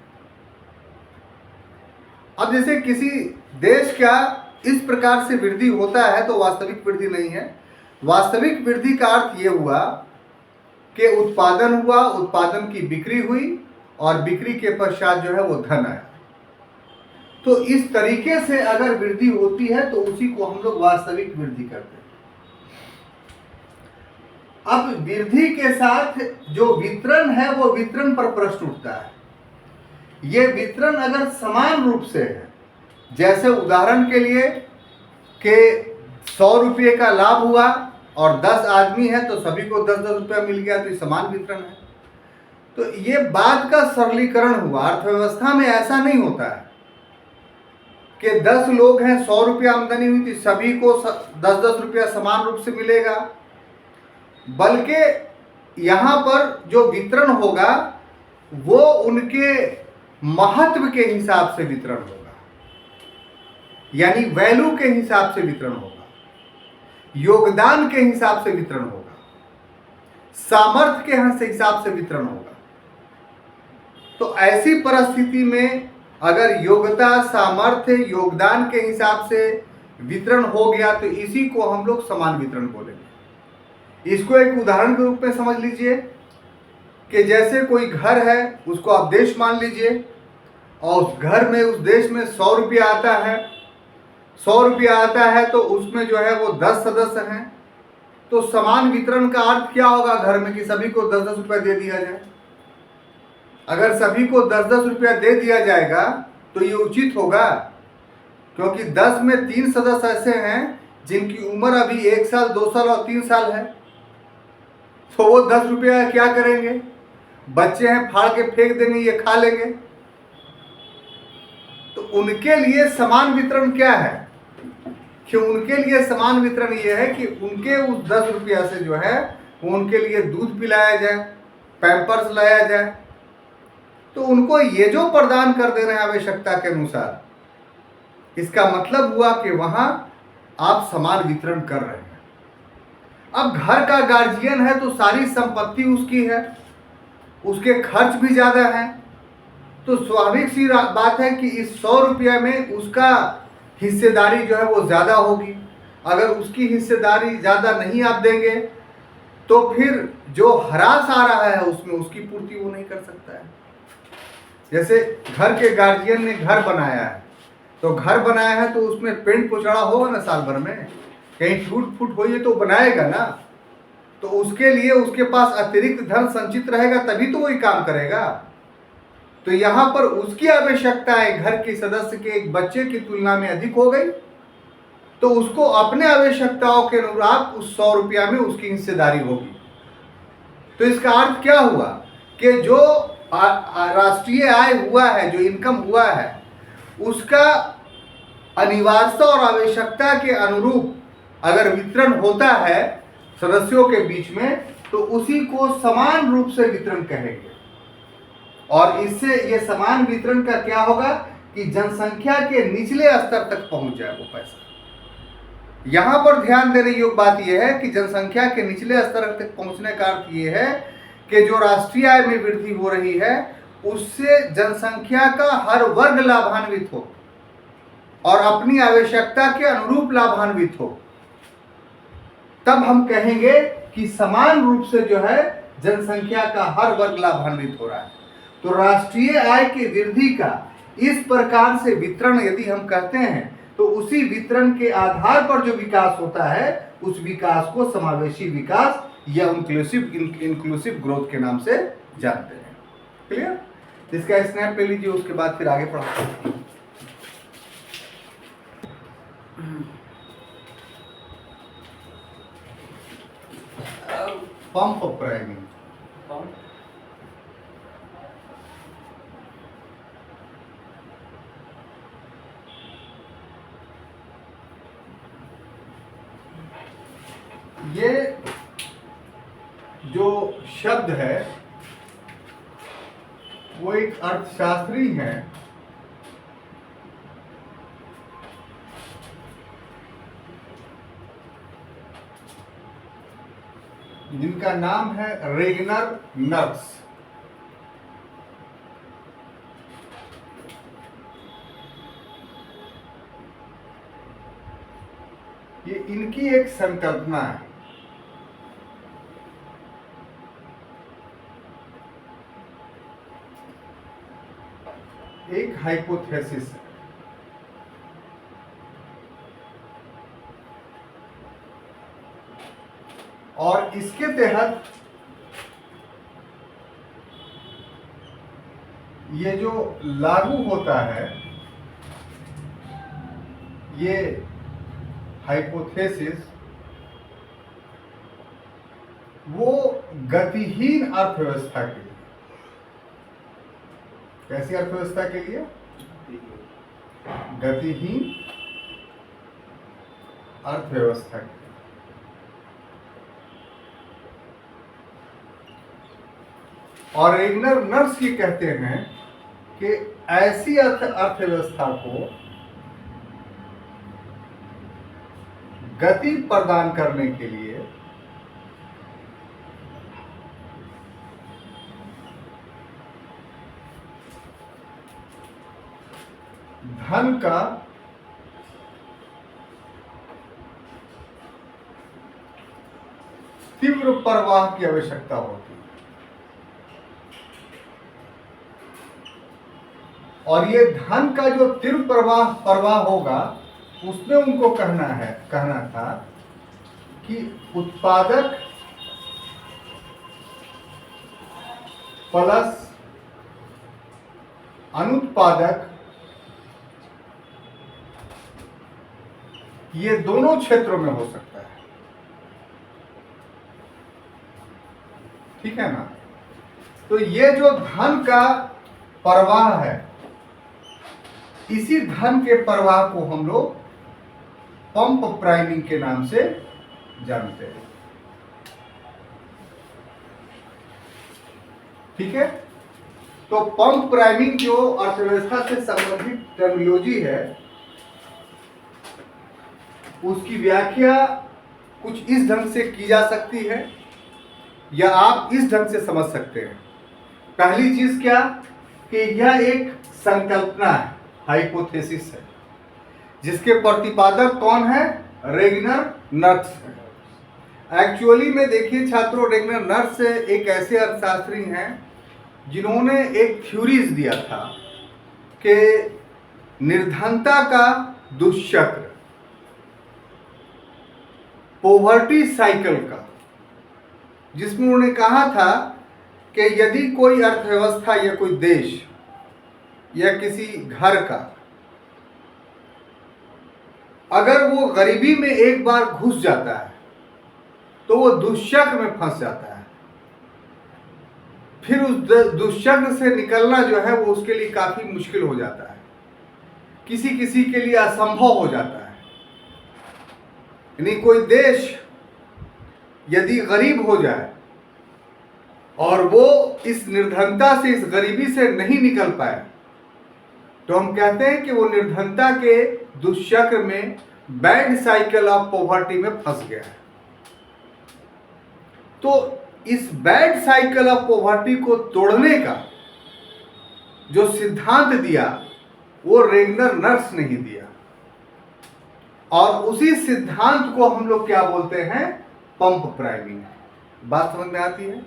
अब जैसे किसी देश का इस प्रकार से वृद्धि होता है तो वास्तविक वृद्धि नहीं है। वास्तविक वृद्धि का अर्थ ये हुआ कि उत्पादन हुआ, उत्पादन की बिक्री हुई और बिक्री के पश्चात जो है वो धन आया। तो इस तरीके से अगर वृद्धि होती है तो उसी को हम लोग वास्तविक वृद्धि करते हैं। अब वृद्धि के साथ जो वितरण है वो वितरण पर प्रश्न उठता है। ये वितरण अगर समान रूप से है, जैसे उदाहरण के लिए कि 100 रुपये का लाभ हुआ और 10 आदमी है तो सभी को 10-10 रुपया मिल गया, तो ये समान वितरण है। तो ये बात का सरलीकरण हुआ। अर्थव्यवस्था में ऐसा नहीं होता है कि 10 लोग हैं, 100 रुपया आमदनी हुई तो सभी को 10-10 रुपया समान रूप से मिलेगा, बल्कि यहाँ पर जो वितरण होगा वो उनके महत्व के हिसाब से वितरण होगा, यानी वैल्यू के हिसाब से वितरण होगा, योगदान के हिसाब से वितरण होगा, सामर्थ्य के हिसाब से वितरण होगा। तो ऐसी परिस्थिति में अगर योग्यता, सामर्थ्य, योगदान के हिसाब से वितरण हो गया तो इसी को हम लोग समान वितरण बोलेंगे। इसको एक उदाहरण के रूप में समझ लीजिए कि जैसे कोई घर है, उसको आप देश मान लीजिए, और उस घर में, उस देश में 100 रुपया आता है। 100 रुपया आता है तो उसमें जो है वो 10 सदस्य हैं। तो समान वितरण का अर्थ क्या होगा घर में, कि सभी को 10-10 रुपया दे दिया जाए। अगर सभी को 10-10 रुपया दे दिया जाएगा तो ये उचित होगा, क्योंकि 10 में 3 सदस्य ऐसे हैं जिनकी उम्र अभी 1 साल, 2 साल और 3 साल है। तो वो 10 रुपया क्या करेंगे, बच्चे हैं, फाड़ के फेंक देंगे, ये खा लेंगे। तो उनके लिए समान वितरण क्या है, कि उनके लिए समान वितरण ये है कि उनके उस 10 रुपया से जो है वो उनके लिए दूध पिलाया जाए, पैम्पर्स लाया जाए। तो उनको ये जो प्रदान कर दे रहे हैं आवश्यकता के अनुसार, इसका मतलब हुआ कि वहां आप समान वितरण कर रहे हैं। अब घर का गार्जियन है तो सारी संपत्ति उसकी है, उसके खर्च भी ज़्यादा हैं, तो स्वाभाविक सी बात है कि इस 100 रुपया में उसका हिस्सेदारी जो है वो ज़्यादा होगी। अगर उसकी हिस्सेदारी ज़्यादा नहीं आप देंगे तो फिर जो ह्रास आ रहा है उसमें उसकी पूर्ति वो नहीं कर सकता है। जैसे घर के गार्जियन ने घर बनाया है, तो घर बनाया है तो उसमें पेंट पोछड़ा होगा ना साल भर में, कहीं टूट फूट हुई तो बनाएगा ना, तो उसके लिए उसके पास अतिरिक्त धन संचित रहेगा तभी तो वही काम करेगा। तो यहाँ पर उसकी आवश्यकताएं घर के सदस्य के एक बच्चे की तुलना में अधिक हो गई, तो उसको अपने आवश्यकताओं के अनुसार उस 100 रुपया में उसकी हिस्सेदारी होगी। तो इसका अर्थ क्या हुआ कि जो राष्ट्रीय आय हुआ है, जो इनकम हुआ है, उसका अनिवार्यता और आवश्यकता के अनुरूप अगर वितरण होता है सदस्यों के बीच में, तो उसी को समान रूप से वितरण कहेंगे। और इससे ये समान वितरण का क्या होगा कि जनसंख्या के निचले स्तर तक पहुंच जाए वो पैसा। यहां पर ध्यान देने योग्य बात यह है कि जनसंख्या के निचले स्तर तक पहुंचने का अर्थ यह है कि जो राष्ट्रीय आय में वृद्धि हो रही है उससे जनसंख्या का हर वर्ग लाभान्वित हो और अपनी आवश्यकता के अनुरूप लाभान्वित हो, तब हम कहेंगे कि समान रूप से जो है जनसंख्या का हर वर्ग लाभान्वित हो रहा है। तो राष्ट्रीय आय की वृद्धि का इस प्रकार से वितरण यदि हम कहते हैं तो उसी वितरण के आधार पर जो विकास होता है उस विकास को समावेशी विकास या इंक्लूसिव ग्रोथ के नाम से जानते हैं। क्लियर? इसका स्नैप ले लीजिए, उसके बाद फिर आगे पढ़ते हैं। Pump priming. ये जो शब्द है वो एक अर्थशास्त्री हैं जिनका नाम है रेगनर नर्स। ये इनकी एक संकल्पना है। एक हाइपोथेसिस है। और इसके तहत ये जो लागू होता है ये हाइपोथेसिस वो गतिहीन अर्थव्यवस्था के लिए। कैसी अर्थव्यवस्था के लिए? गतिहीन अर्थव्यवस्था के लिए। और रेगनर नर्स ये कहते हैं कि ऐसी अर्थव्यवस्था को गति प्रदान करने के लिए धन का तीव्र प्रवाह की आवश्यकता होती है। और ये धन का जो तीव्र प्रवाह होगा उसमें उनको कहना था कि उत्पादक प्लस अनुत्पादक ये दोनों क्षेत्रों में हो सकता है। ठीक है ना? तो ये जो धन का प्रवाह है, इसी धन के प्रवाह को हम लोग पंप प्राइमिंग के नाम से जानते हैं। ठीक है? तो पंप प्राइमिंग जो अर्थव्यवस्था से संबंधित टर्मिनोलॉजी है उसकी व्याख्या कुछ इस ढंग से की जा सकती है या आप इस ढंग से समझ सकते हैं। पहली चीज क्या कि यह एक संकल्पना है, हाइपोथेसिस है, जिसके प्रतिपादक कौन है? रेगनर नर्स है। एक्चुअली में देखिए छात्रों, रेगनर नर्स एक ऐसे अर्थशास्त्री हैं जिन्होंने एक थ्योरीज दिया था कि निर्धनता का दुष्चक्र, पॉवर्टी साइकिल का, जिसमें उन्होंने कहा था कि यदि कोई अर्थव्यवस्था या कोई देश या किसी घर का अगर वो गरीबी में एक बार घुस जाता है तो वो दुष्चक्र में फंस जाता है। फिर उस दुष्चक्र से निकलना जो है वो उसके लिए काफी मुश्किल हो जाता है, किसी किसी के लिए असंभव हो जाता है। यानी कोई देश यदि गरीब हो जाए और वो इस निर्धनता से, इस गरीबी से नहीं निकल पाए, तो हम कहते हैं कि वो निर्धनता के दुष्चक्र में, बैड साइकिल ऑफ पॉवर्टी में फंस गया है। तो इस बैड साइकिल ऑफ पॉवर्टी को तोड़ने का जो सिद्धांत दिया वो रेगनर नर्स ने ही दिया, और उसी सिद्धांत को हम लोग क्या बोलते हैं, पंप प्राइमिंग। बात समझ में आती है?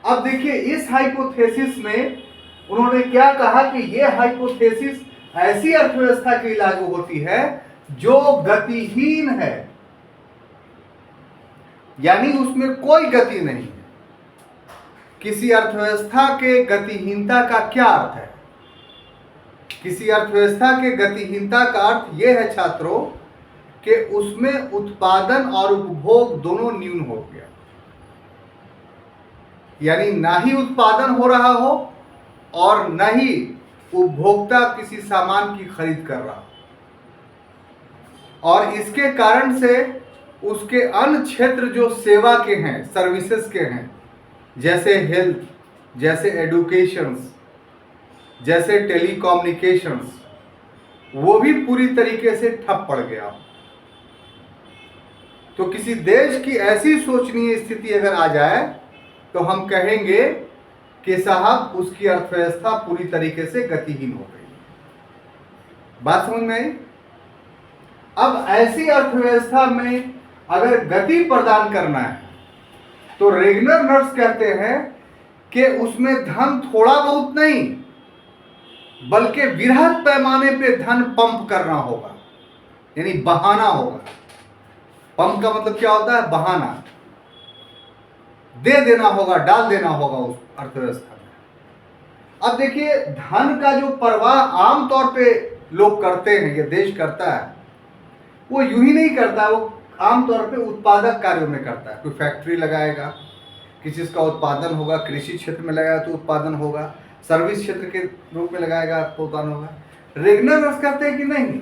अब देखिए, इस हाइपोथेसिस में उन्होंने क्या कहा कि यह हाइपोथेसिस ऐसी अर्थव्यवस्था के लिए लागू होती है जो गतिहीन है, यानी उसमें कोई गति नहीं है। किसी अर्थव्यवस्था के गतिहीनता का क्या अर्थ है? किसी अर्थव्यवस्था के गतिहीनता का अर्थ यह है छात्रों कि उसमें उत्पादन और उपभोग दोनों न्यून हो गया, यानी ना ही उत्पादन हो रहा हो और न ही उपभोक्ता किसी सामान की खरीद कर रहा, और इसके कारण से उसके अन्य क्षेत्र जो सेवा के हैं, सर्विसेज के हैं, जैसे हेल्थ, जैसे एडुकेशंस, जैसे टेलीकम्युनिकेशंस, वो भी पूरी तरीके से ठप पड़ गया। तो किसी देश की ऐसी शोचनीय स्थिति अगर आ जाए तो हम कहेंगे कि साहब उसकी अर्थव्यवस्था पूरी तरीके से गतिहीन हो गई। बात समझ में आई? अब ऐसी अर्थव्यवस्था में अगर गति प्रदान करना है तो रेगनर नर्स कहते हैं कि उसमें धन थोड़ा बहुत नहीं बल्कि वृहद पैमाने पे धन पंप करना होगा, यानी बहाना होगा। पंप का मतलब क्या होता है? बहाना, दे देना होगा, डाल देना होगा उस अर्थव्यवस्था में। अब देखिए, धन का जो प्रवाह आमतौर पे लोग करते हैं, ये देश करता है, वो यूं ही नहीं करता, वो आमतौर पे उत्पादक कार्यों में करता है। कोई फैक्ट्री लगाएगा, किसी चीज़ का उत्पादन होगा, कृषि क्षेत्र में लगाएगा तो उत्पादन होगा, सर्विस क्षेत्र के रूप में लगाएगा तो उत्पादन होगा। रेगनर नर्स कहते हैं कि नहीं,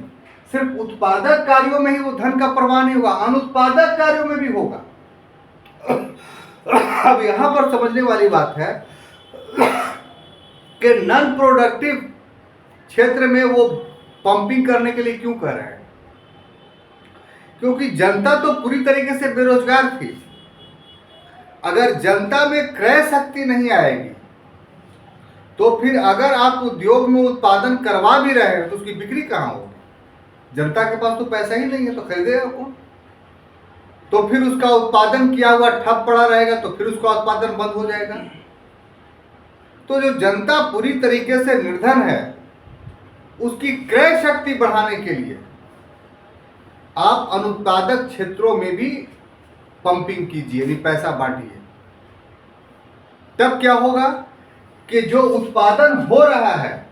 सिर्फ उत्पादक कार्यों में ही वो धन का प्रवाह नहीं होगा, अनुत्पादक कार्यों में भी होगा। अब यहां पर समझने वाली बात है कि नॉन प्रोडक्टिव क्षेत्र में वो पंपिंग करने के लिए क्यों कर रहे हैं? क्योंकि जनता तो पूरी तरीके से बेरोजगार थी। अगर जनता में क्रय शक्ति नहीं आएगी तो फिर अगर आप उद्योग में उत्पादन करवा भी रहे हैं तो उसकी बिक्री कहाँ होगी? जनता के पास तो पैसा ही नहीं है तो खरीदेगा कौन? तो फिर उसका उत्पादन किया हुआ ठप पड़ा रहेगा, तो फिर उसका उत्पादन बंद हो जाएगा। तो जो जनता पूरी तरीके से निर्धन है, उसकी क्रय शक्ति बढ़ाने के लिए आप अनुत्पादक क्षेत्रों में भी पंपिंग कीजिए, यानी पैसा बांटिए। तब क्या होगा कि जो उत्पादन हो रहा है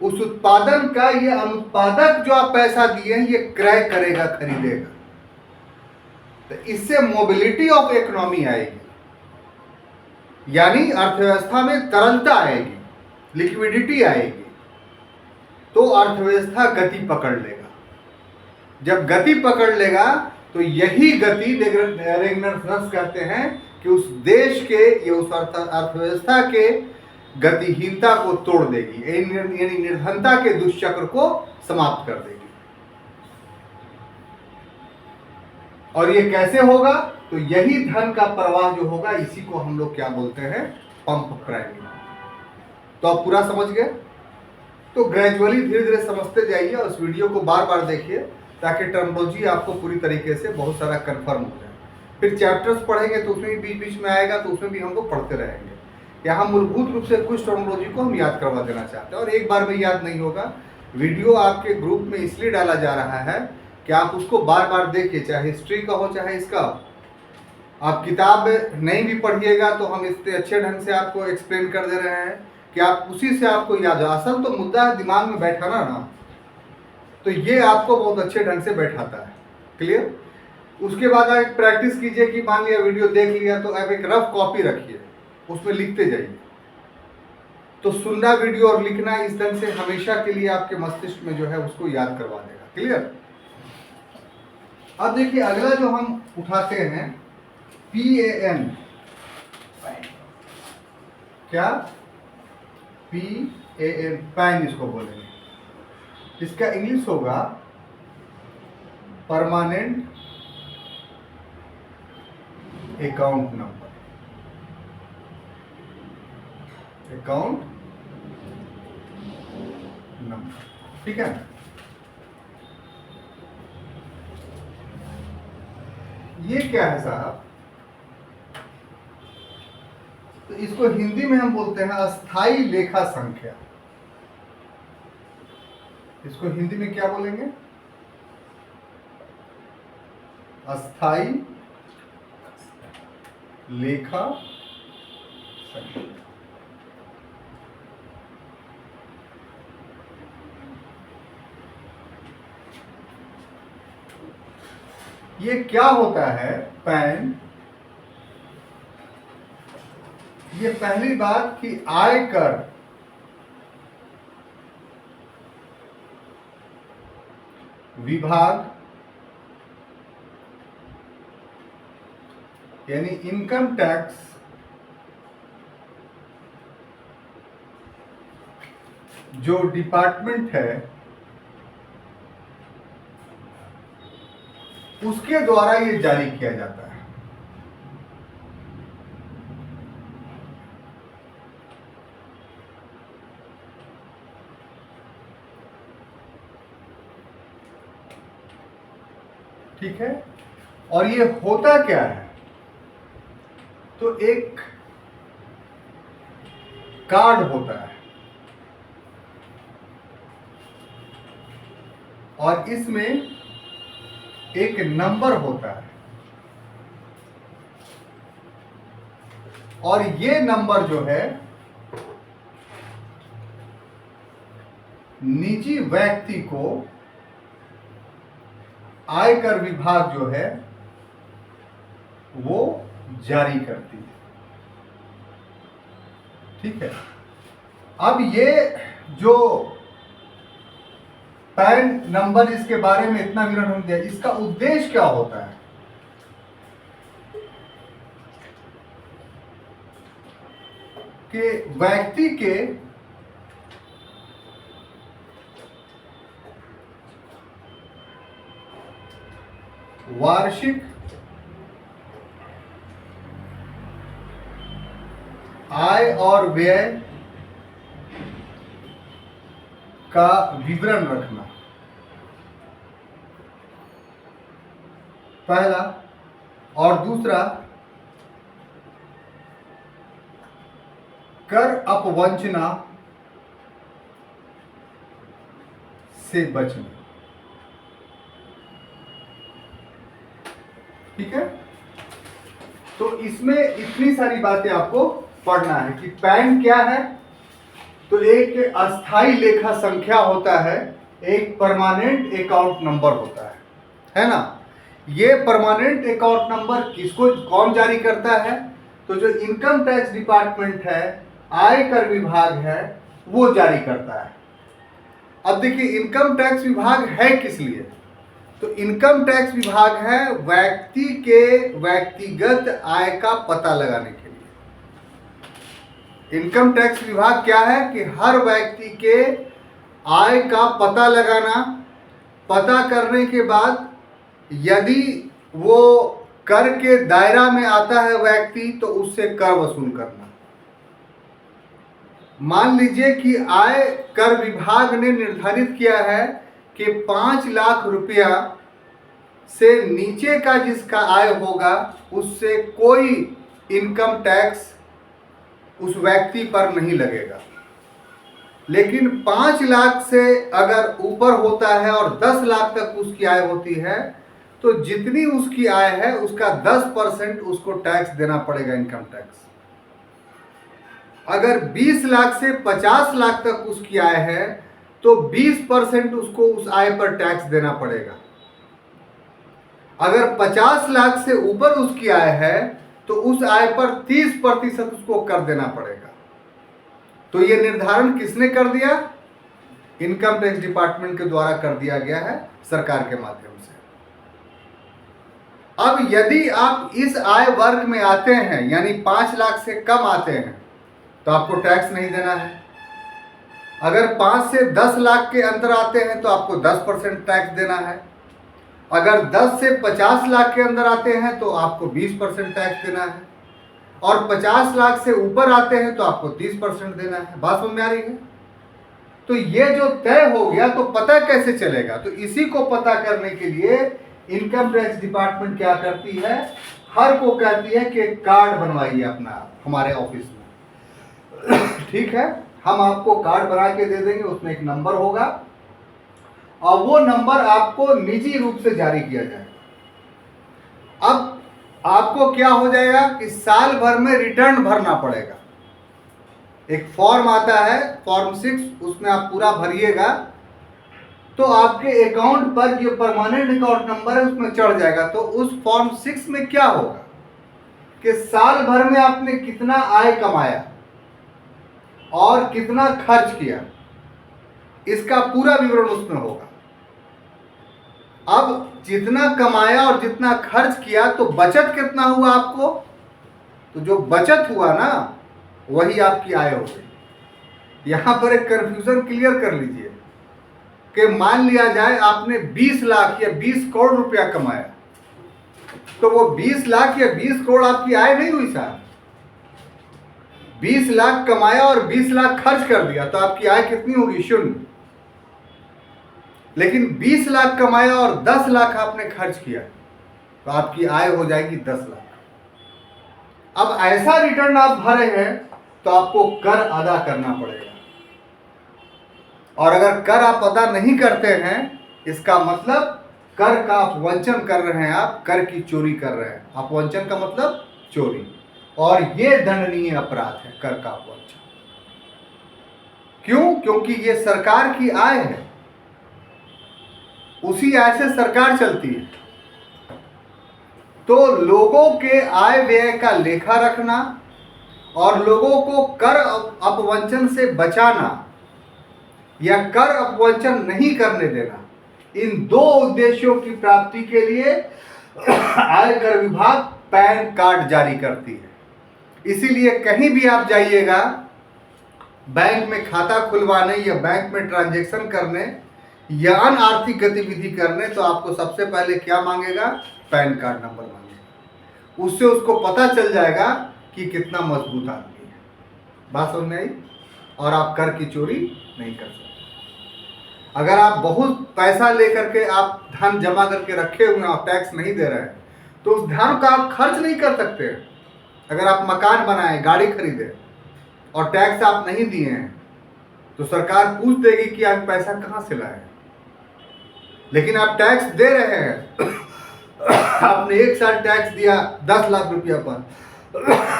उस उत्पादन का ये अनुत्पादक जो आप पैसा दिए हैं ये क्रय करेगा, खरीदेगा। तो इससे मोबिलिटी ऑफ इकोनॉमी आएगी, यानी अर्थव्यवस्था में तरलता आएगी, लिक्विडिटी आएगी, तो अर्थव्यवस्था गति पकड़ लेगा। जब गति पकड़ लेगा तो यही गति रेगनर नर्स कहते हैं कि उस देश के या उस अर्थव्यवस्था के गतिहीनता को तोड़ देगी, यानी निर्धनता के दुष्चक्र को समाप्त कर देगी। और ये कैसे होगा? तो यही धन का प्रवाह जो होगा, इसी को हम लोग क्या बोलते हैं? Pump priming. तो आप पूरा समझ गए? तो ग्रेजुअली धीरे धीरे समझते जाइए और इस वीडियो को बार बार देखिए ताकि टर्मोलॉजी आपको पूरी तरीके से बहुत सारा कंफर्म हो जाए। फिर चैप्टर्स पढ़ेंगे तो उसमें भी बीच बीच में आएगा, तो उसमें भी हम लोग पढ़ते रहेंगे। यहाँ मूलभूत रूप से कुछ टर्मोलॉजी को हम याद करवा देना चाहते हैं, और एक बार में याद नहीं होगा। वीडियो आपके ग्रुप में इसलिए डाला जा रहा है कि आप उसको बार बार देखिए, चाहे हिस्ट्री का हो चाहे इसका हो। आप किताब नहीं भी पढ़िएगा तो हम इतने अच्छे ढंग से आपको एक्सप्लेन कर दे रहे हैं कि आप उसी से आपको याद हो। असल तो मुद्दा है दिमाग में बैठाना ना, तो ये आपको बहुत अच्छे ढंग से बैठाता है। क्लियर? उसके बाद आप एक प्रैक्टिस कीजिए कि मान लिया वीडियो देख लिया तो आप एक रफ कॉपी रखिए, उसमें लिखते जाइए। तो सुनना वीडियो और लिखना इस ढंग से हमेशा के लिए आपके मस्तिष्क में जो है उसको याद करवा देगा। क्लियर? अब देखिए अगला जो हम उठाते हैं PAN, क्या? PAN, पैन इसको बोलेंगे। इसका इंग्लिश होगा permanent account number. Account number, ठीक है। ये क्या है साहब? तो इसको हिंदी में हम बोलते हैं अस्थाई लेखा संख्या। इसको हिंदी में क्या बोलेंगे? अस्थाई लेखा संख्या। ये क्या होता है? पैन, ये पहली बात कि आयकर विभाग यानी इनकम टैक्स जो डिपार्टमेंट है उसके द्वारा ये जारी किया जाता है। ठीक है। और ये होता क्या है? तो एक कार्ड होता है और इसमें एक नंबर होता है और ये नंबर जो है निजी व्यक्ति को आयकर विभाग जो है वो जारी करती है। ठीक है। अब ये जो पैन नंबर, इसके बारे में इतना विवरण हम दिया, इसका उद्देश्य क्या होता है? कि व्यक्ति के वार्षिक आय और व्यय का विवरण रखना, पहला। और दूसरा, कर अपवंचना से बचना। ठीक है। तो इसमें इतनी सारी बातें आपको पढ़ना है कि पैन क्या है। तो एक अस्थाई लेखा संख्या होता है, एक परमानेंट अकाउंट नंबर होता है ना। ये परमानेंट अकाउंट नंबर किसको कौन जारी करता है? तो जो इनकम टैक्स डिपार्टमेंट है, आयकर विभाग है, वो जारी करता है। अब देखिए इनकम टैक्स विभाग है किस लिए? तो इनकम टैक्स विभाग है व्यक्ति के व्यक्तिगत आय का पता लगाने के लिए। इनकम टैक्स विभाग क्या है कि हर व्यक्ति के आय का पता लगाना, पता करने के बाद यदि वो कर के दायरा में आता है व्यक्ति तो उससे कर वसूल करना। मान लीजिए कि आय कर विभाग ने निर्धारित किया है कि 5 लाख रुपया से नीचे का जिसका आय होगा उससे कोई इनकम टैक्स उस व्यक्ति पर नहीं लगेगा। लेकिन 5 लाख से अगर ऊपर होता है और 10 लाख तक उसकी आय होती है तो जितनी उसकी आय है उसका 10% उसको टैक्स देना पड़ेगा, इनकम टैक्स। अगर 20 लाख से 50 लाख तक उसकी आय है तो 20% उसको उस आय पर टैक्स देना पड़ेगा। अगर 50 लाख से ऊपर उसकी आय है तो उस आय पर 30% उसको कर देना पड़ेगा। तो यह निर्धारण किसने कर दिया? इनकम टैक्स डिपार्टमेंट के द्वारा कर दिया गया है, सरकार के माध्यम से। अब यदि आप इस आय वर्ग में आते हैं यानी 5 लाख से कम आते हैं तो आपको टैक्स नहीं देना है। अगर 5 से 10 लाख के अंदर आते हैं तो आपको 10% टैक्स देना है। अगर 10 से 50 लाख के अंदर आते हैं तो आपको 20% टैक्स देना है, और 50 लाख से ऊपर आते हैं तो आपको 30% देना है। बात समझ में आ रही है? तो ये जो तय हो गया तो पता कैसे चलेगा? तो इसी को पता करने के लिए इनकम टैक्स डिपार्टमेंट क्या करती है, हर को कहती है कि कार्ड बनवाइए अपना हमारे ऑफिस में। ठीक है, हम आपको कार्ड बना के दे देंगे, उसमें एक नंबर होगा और वो नंबर आपको निजी रूप से जारी किया जाएगा। अब आपको क्या हो जाएगा कि साल भर में रिटर्न भरना पड़ेगा। एक फॉर्म आता है फॉर्म 6, उसमें आप पूरा भरिएगा तो आपके अकाउंट पर जो परमानेंट अकाउंट नंबर है उसमें चढ़ जाएगा। तो उस फॉर्म 6 में क्या होगा कि साल भर में आपने कितना आय कमाया और कितना खर्च किया, इसका पूरा विवरण उसमें होगा। अब जितना कमाया और जितना खर्च किया तो बचत कितना हुआ आपको, तो जो बचत हुआ ना वही आपकी आय हो गई। यहां पर एक कंफ्यूजन क्लियर कर लीजिए कि मान लिया जाए आपने 20 लाख या 20 करोड़ रुपया कमाया, तो वो 20 लाख या 20 करोड़ आपकी आय नहीं हुई साहब। 20 लाख कमाया और 20 लाख खर्च कर दिया तो आपकी आय कितनी होगी? शून्य। लेकिन 20 लाख कमाया और 10 लाख आपने खर्च किया तो आपकी आय हो जाएगी 10 लाख। अब ऐसा रिटर्न आप भरे हैं तो आपको कर अदा करना पड़ेगा, और अगर कर आप अदा नहीं करते हैं इसका मतलब कर का अपवंचन कर रहे हैं, आप कर की चोरी कर रहे हैं। अपवंचन का मतलब चोरी, और ये दंडनीय अपराध है कर का अपवंचन। क्यों? क्योंकि ये सरकार की आय है, उसी आय से सरकार चलती है। तो लोगों के आय व्यय का लेखा रखना और लोगों को कर अपवंचन से बचाना या कर अपवंचन नहीं करने देना, इन दो उद्देश्यों की प्राप्ति के लिए आयकर विभाग पैन कार्ड जारी करती है। इसीलिए कहीं भी आप जाइएगा बैंक में खाता खुलवाने या बैंक में ट्रांजैक्शन करने या अन्य आर्थिक गतिविधि करने, तो आपको सबसे पहले क्या मांगेगा? पैन कार्ड नंबर मांगेगा। उससे उसको पता चल जाएगा कि कितना मजबूत आदमी है। बात समझ में आई? और आप कर की चोरी नहीं कर सकते। अगर आप बहुत पैसा लेकर के आप धन जमा करके रखे हुए हैं और टैक्स नहीं दे रहे हैं तो उस धन का आप खर्च नहीं कर सकते। अगर आप मकान बनाए, गाड़ी खरीदे और टैक्स आप नहीं दिए हैं तो सरकार पूछ देगी कि आप पैसा कहां से लाए। लेकिन आप टैक्स दे रहे हैं आपने एक साल टैक्स दिया 10 लाख रुपया पर,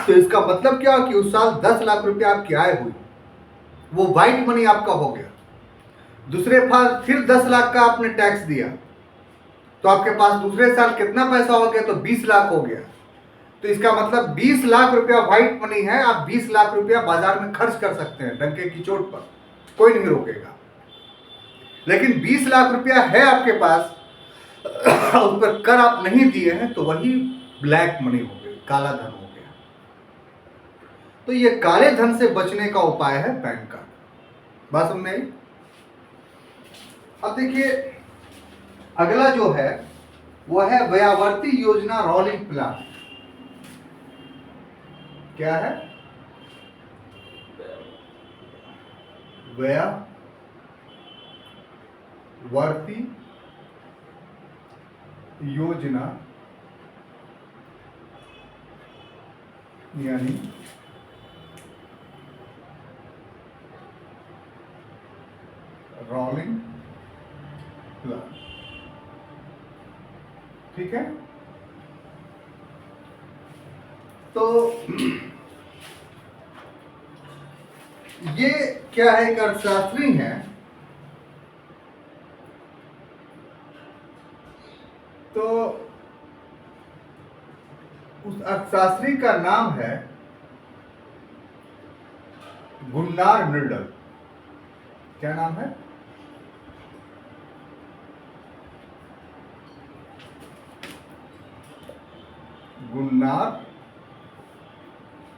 तो इसका मतलब क्या कि उस साल 10 लाख रुपया आपकी आय हुई, वो व्हाइट मनी आपका हो गया। दूसरे साल फिर 10 लाख का आपने टैक्स दिया तो आपके पास दूसरे साल कितना पैसा हो गया? तो 20 लाख हो गया। तो इसका मतलब 20 लाख रुपया व्हाइट मनी है। आप 20 लाख रुपया बाजार में खर्च कर सकते हैं डंके की चोट पर, कोई नहीं रोकेगा। लेकिन 20 लाख रुपया है आपके पास, उस पर कर आप नहीं दिए हैं तो वही ब्लैक मनी हो गई, काला धन हो गया। तो ये काले धन से बचने का उपाय है पैन कार्ड। बात समझ में आई? अब देखिए अगला जो है वो है व्यावर्ती योजना रोलिंग प्लान। क्या है? व्यावर्ती योजना यानी रोलिंग प्लान। ठीक है, तो ये क्या है? एक अर्थशास्त्री है, तो उस अर्थशास्त्री का नाम है गुन्नार मिर्डल। क्या नाम है? Gunnar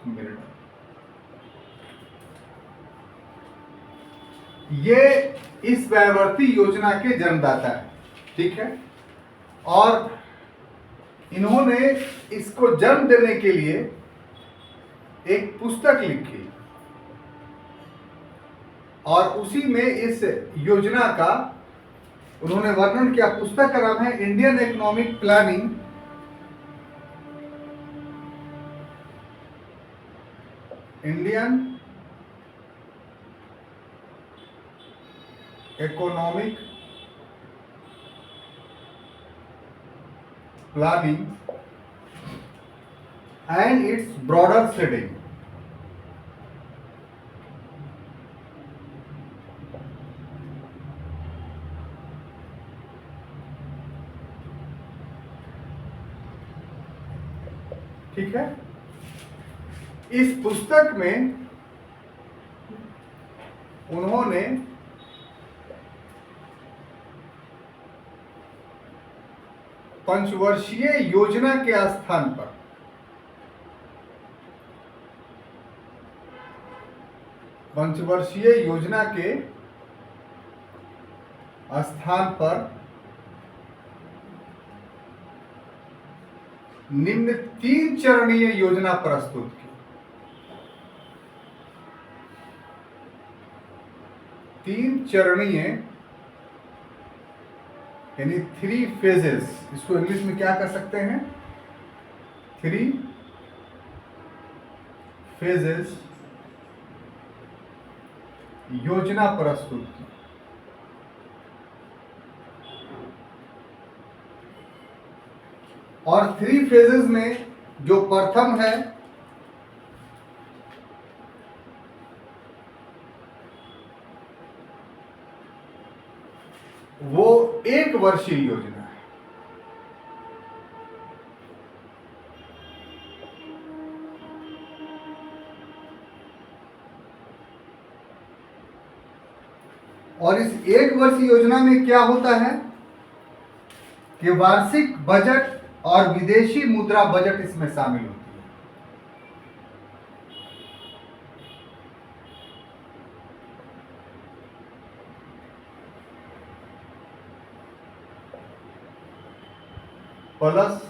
Myrdal. ये इस व्ययवर्ती योजना के जन्मदाता है, ठीक है। और इन्होंने इसको जन्म देने के लिए एक पुस्तक लिखी और उसी में इस योजना का उन्होंने वर्णन किया। पुस्तक का नाम है Indian economic planning, Indian economic planning and it's broader setting. ठीक है। इस पुस्तक में उन्होंने पंचवर्षीय योजना के स्थान पर निम्न 3 चरणीय योजना प्रस्तुत की। 3 चरणीय यानी 3 फेजेस, इसको इंग्लिश में क्या कर सकते हैं, 3 फेजेस योजना प्रस्तुत की। और 3 फेजेस में जो प्रथम है वो 1 वर्षीय योजना है। और इस 1 वर्षीय योजना में क्या होता है कि वार्षिक बजट और विदेशी मुद्रा बजट इसमें शामिल होती है। प्लस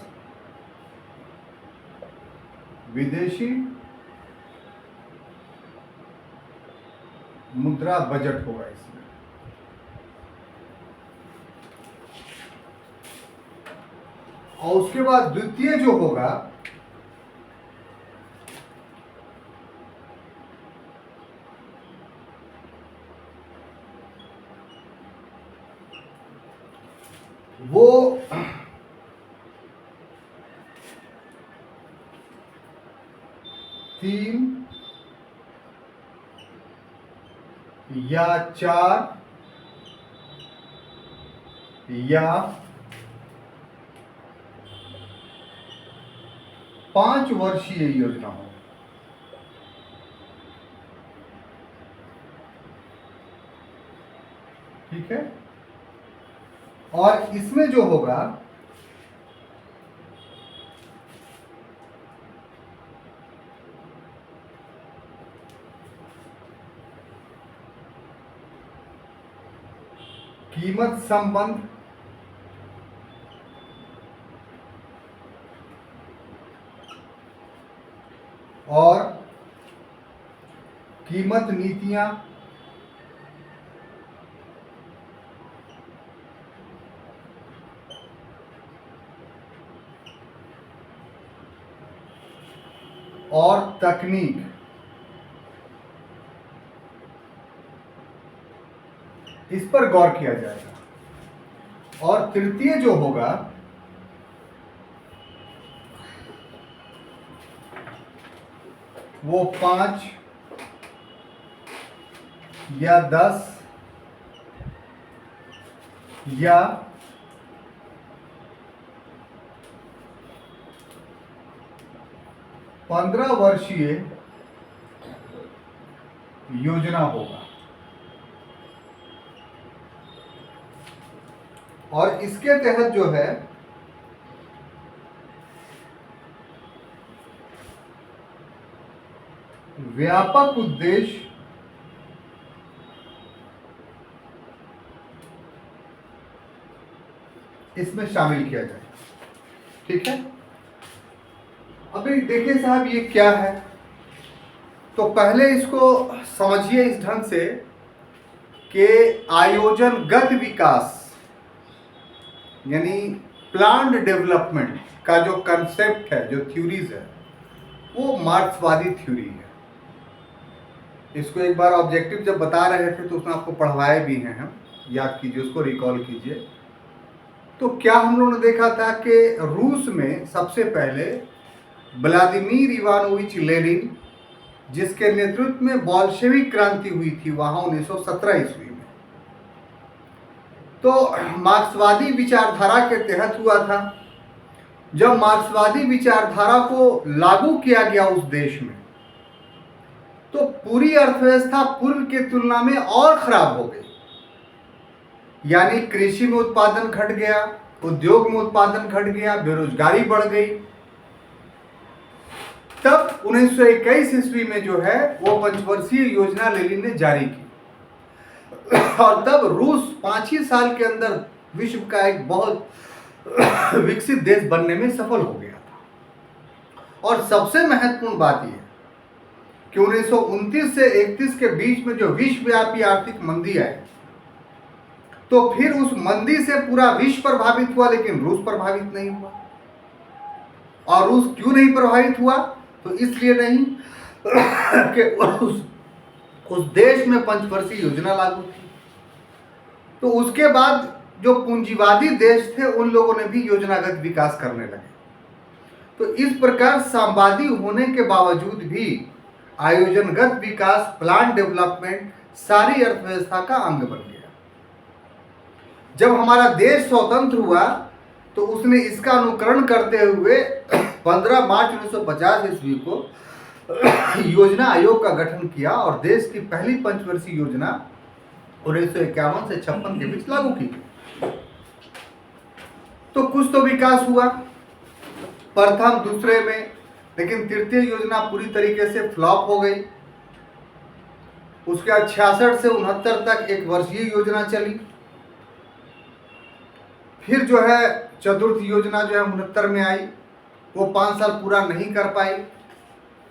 विदेशी मुद्रा बजट होगा इसमें। और उसके बाद द्वितीय जो होगा वो 3 या 4 या 5 वर्षीय योजना हो। ठीक है। और इसमें जो होगा कीमत संबंध और कीमत नीतियां और तकनीक, इस पर गौर किया जाएगा। और तृतीय जो होगा वो 5 या 10 या 15 वर्षीय योजना होगा। और इसके तहत जो है व्यापक उद्देश्य इसमें शामिल किया जाए। ठीक है, अभी देखिए साहब ये क्या है, तो पहले इसको समझिए इस ढंग से कि आयोजनगत विकास यानी प्लान्ड डेवलपमेंट का जो कंसेप्ट है, जो थ्योरीज है, वो मार्क्सवादी थ्योरी है। इसको एक बार ऑब्जेक्टिव जब बता रहे थे तो उसमें आपको पढ़वाए भी हैं, हम याद कीजिए, उसको रिकॉल कीजिए। तो क्या हम लोगों ने देखा था कि रूस में सबसे पहले व्लादिमीर इवानोविच लेनिन, जिसके नेतृत्व में बोल्शेविक क्रांति हुई थी वहां 1917 ईस्वी में, तो मार्क्सवादी विचारधारा के तहत हुआ था। जब मार्क्सवादी विचारधारा को लागू किया गया उस देश में, तो पूरी अर्थव्यवस्था पूर्व की तुलना में और खराब हो गई। यानी कृषि में उत्पादन घट गया, उद्योग में उत्पादन घट गया, बेरोजगारी बढ़ गई। तब 1921 ईस्वी में जो है वो पंचवर्षीय योजना लेनिन ने जारी की, और तब रूस 5 ही साल के अंदर विश्व का एक बहुत विकसित देश बनने में सफल हो गया था। और सबसे महत्वपूर्ण बात यह कि 1929 से 31 के बीच में जो विश्वव्यापी आर्थिक मंदी आई, तो फिर उस मंदी से पूरा विश्व प्रभावित हुआ, लेकिन रूस प्रभावित नहीं हुआ। और रूस क्यों नहीं प्रभावित हुआ? तो इसलिए नहीं कि उस देश में पंचवर्षीय योजना लागू थी। तो उसके बाद जो पूंजीवादी देश थे उन लोगों ने भी योजनागत विकास करने लगे। तो इस प्रकार साम्यवादी होने के बावजूद भी आयोजनगत विकास, प्लान डेवलपमेंट सारी अर्थव्यवस्था का अंग बन गया। जब हमारा देश स्वतंत्र हुआ तो उसने इसका अनुकरण करते हुए 15 मार्च 1950 ईस्वी को योजना आयोग का गठन किया और देश की पहली पंचवर्षीय योजना 1951 से 56 के बीच लागू की गई। तो कुछ तो विकास हुआ प्रथम दूसरे में, लेकिन तृतीय योजना पूरी तरीके से फ्लॉप हो गई। उसके बाद 66 से 69 तक एक वर्षीय योजना चली। फिर जो है चतुर्थ योजना जो है 69 में आई, वो 5 साल पूरा नहीं कर पाई।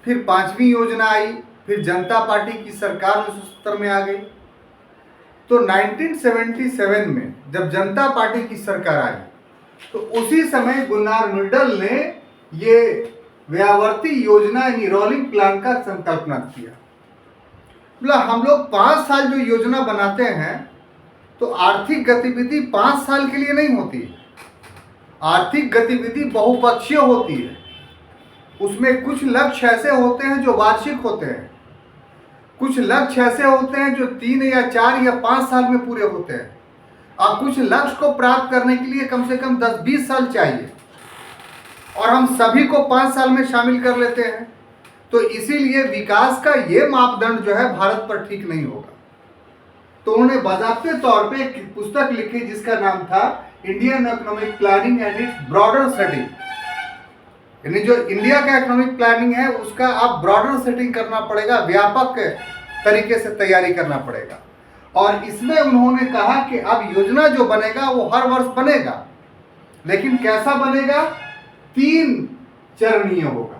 फिर 5वीं योजना आई, फिर जनता पार्टी की सरकार 1970 में आ गई। तो 1977 में जब जनता पार्टी की सरकार आई तो उसी समय गुन्नार मिडल ने ये व्यावर्ती योजना यानी रोलिंग प्लान का संकल्पना किया। मतलब हम लोग 5 साल जो योजना बनाते हैं तो आर्थिक गतिविधि 5 साल के लिए नहीं होती है। आर्थिक गतिविधि बहुपक्षीय होती है। उसमें कुछ लक्ष्य ऐसे होते हैं जो वार्षिक होते हैं, कुछ लक्ष्य ऐसे होते हैं जो 3 या 4 या 5 साल में पूरे होते हैं, और कुछ लक्ष्य को प्राप्त करने के लिए कम से कम 10-20 साल चाहिए, और हम सभी को 5 साल में शामिल कर लेते हैं। तो इसीलिए विकास का ये मापदंड जो है भारत पर ठीक नहीं होगा। तो उन्होंने बाज़ाब्ते तौर पे एक पुस्तक लिखी जिसका नाम था Indian economic planning and it's broader setting. यानी जो इंडिया का इकोनॉमिक प्लानिंग है उसका आप ब्रॉडर सेटिंग करना पड़ेगा, व्यापक तरीके से तैयारी करना पड़ेगा। और इसमें उन्होंने कहा कि अब योजना जो बनेगा वो हर वर्ष बनेगा, लेकिन कैसा बनेगा? 3 चरणीय होगा।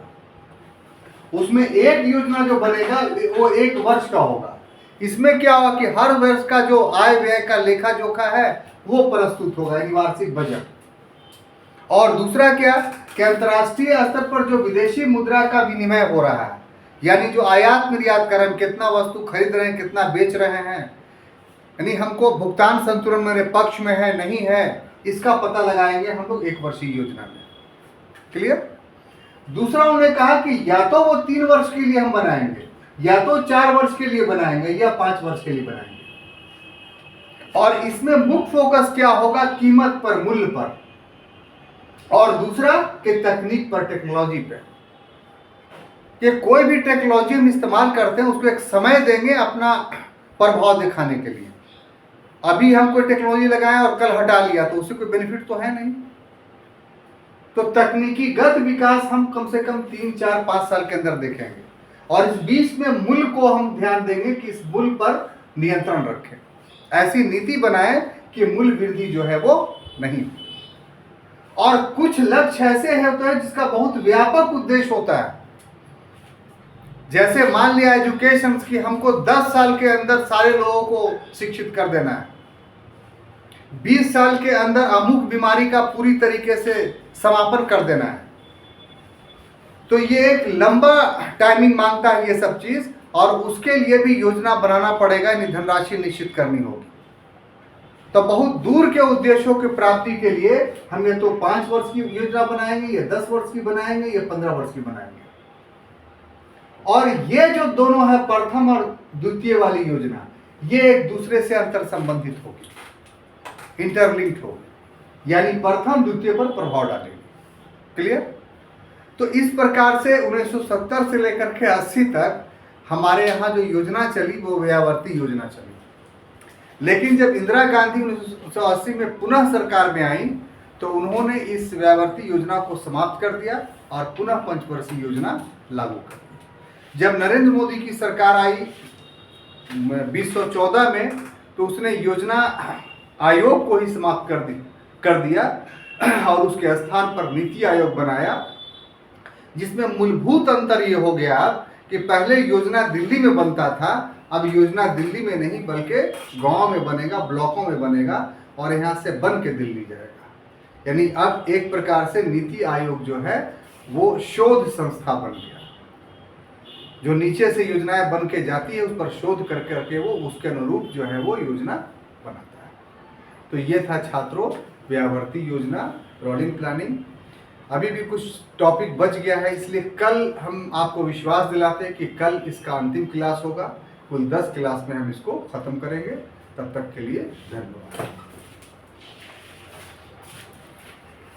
उसमें एक योजना जो बनेगा वो 1 वर्ष का होगा। इसमें क्या होगा कि हर वर्ष का जो आय व्यय का लेखा जोखा है वो प्रस्तुत होगा, यानी वार्षिक बजट। और दूसरा क्या कि अंतर्राष्ट्रीय स्तर पर जो विदेशी मुद्रा का विनिमय हो रहा है, यानी जो आयात निर्यात कर रहे हैं, कितना वस्तु खरीद रहे हैं, कितना बेच रहे हैं, यानी हमको भुगतान संतुलन मेरे पक्ष में है नहीं है, इसका पता लगाएंगे हम लोग 1 वर्षीय योजना में। क्लियर? दूसरा उन्होंने कहा कि या तो वो 3 वर्ष के लिए हम बनाएंगे, या तो 4 वर्ष के लिए बनाएंगे, या 5 वर्ष के लिए बनाएंगे। और इसमें मुख्य फोकस क्या होगा? कीमत पर, मूल्य पर, और दूसरा कि तकनीक पर, टेक्नोलॉजी पे। कि कोई भी टेक्नोलॉजी हम इस्तेमाल करते हैं उसको एक समय देंगे अपना प्रभाव दिखाने के लिए। अभी हम कोई टेक्नोलॉजी लगाएं और कल हटा लिया तो उससे कोई बेनिफिट तो है नहीं। तो तकनीकीगत विकास हम कम से कम 3, 4, 5 साल के अंदर देखेंगे, और इस बीच में मूल्य को हम ध्यान देंगे कि इस मूल्य पर नियंत्रण रखें, ऐसी नीति बनाएं कि मूल्य वृद्धि जो है वो नहीं हो। और कुछ लक्ष्य ऐसे होते हैं जिसका बहुत व्यापक उद्देश्य होता है। जैसे मान लिया एजुकेशन की, हमको 10 साल के अंदर सारे लोगों को शिक्षित कर देना है, 20 साल के अंदर अमुक बीमारी का पूरी तरीके से समापन कर देना है। तो ये एक लंबा टाइमिंग मांगता है ये सब चीज, और उसके लिए भी योजना बनाना पड़ेगा, धनराशि निश्चित करनी होगी। तो बहुत दूर के उद्देश्यों की प्राप्ति के लिए हम ये तो 5 वर्ष की योजना बनाएंगे, या 10 वर्ष की बनाएंगे, या 15 वर्ष की बनाएंगे। और ये जो दोनों है, प्रथम और द्वितीय वाली योजना, ये एक दूसरे से अंतर संबंधित होगी, इंटरलिंक्ड होगी, यानी प्रथम द्वितीय पर प्रभाव डालेगी। क्लियर? तो इस प्रकार से 1970 से लेकर के 80 तक हमारे यहाँ जो योजना चली वो व्यावर्ती योजना चली। लेकिन जब इंदिरा गांधी 1980 में पुनः सरकार में आई तो उन्होंने इस व्यावर्ती योजना को समाप्त कर दिया और पुनः पंचवर्षीय योजना लागू कर दी। जब नरेंद्र मोदी की सरकार आई 2014 में, तो उसने योजना आयोग को ही समाप्त कर दिया और उसके स्थान पर नीति आयोग बनाया, जिसमें मूलभूत अंतर ये हो गया कि पहले योजना दिल्ली में बनता था, अब योजना दिल्ली में नहीं बल्कि गांव में बनेगा, ब्लॉकों में बनेगा, और यहाँ से बन के दिल्ली जाएगा। यानी अब एक प्रकार से नीति आयोग जो है वो शोध संस्था बन गया। जो नीचे से योजनाएं बन के जाती है उस पर शोध कर करके वो उसके अनुरूप जो है वो योजना बनाता है। तो ये था छात्रों व्यावर्ती योजना, रोलिंग प्लानिंग। अभी भी कुछ टॉपिक बच गया है, इसलिए कल हम आपको विश्वास दिलाते हैं कि कल इसका अंतिम क्लास होगा। कुल 10 क्लास में हम इसको ख़त्म करेंगे। तब तक के लिए धन्यवाद।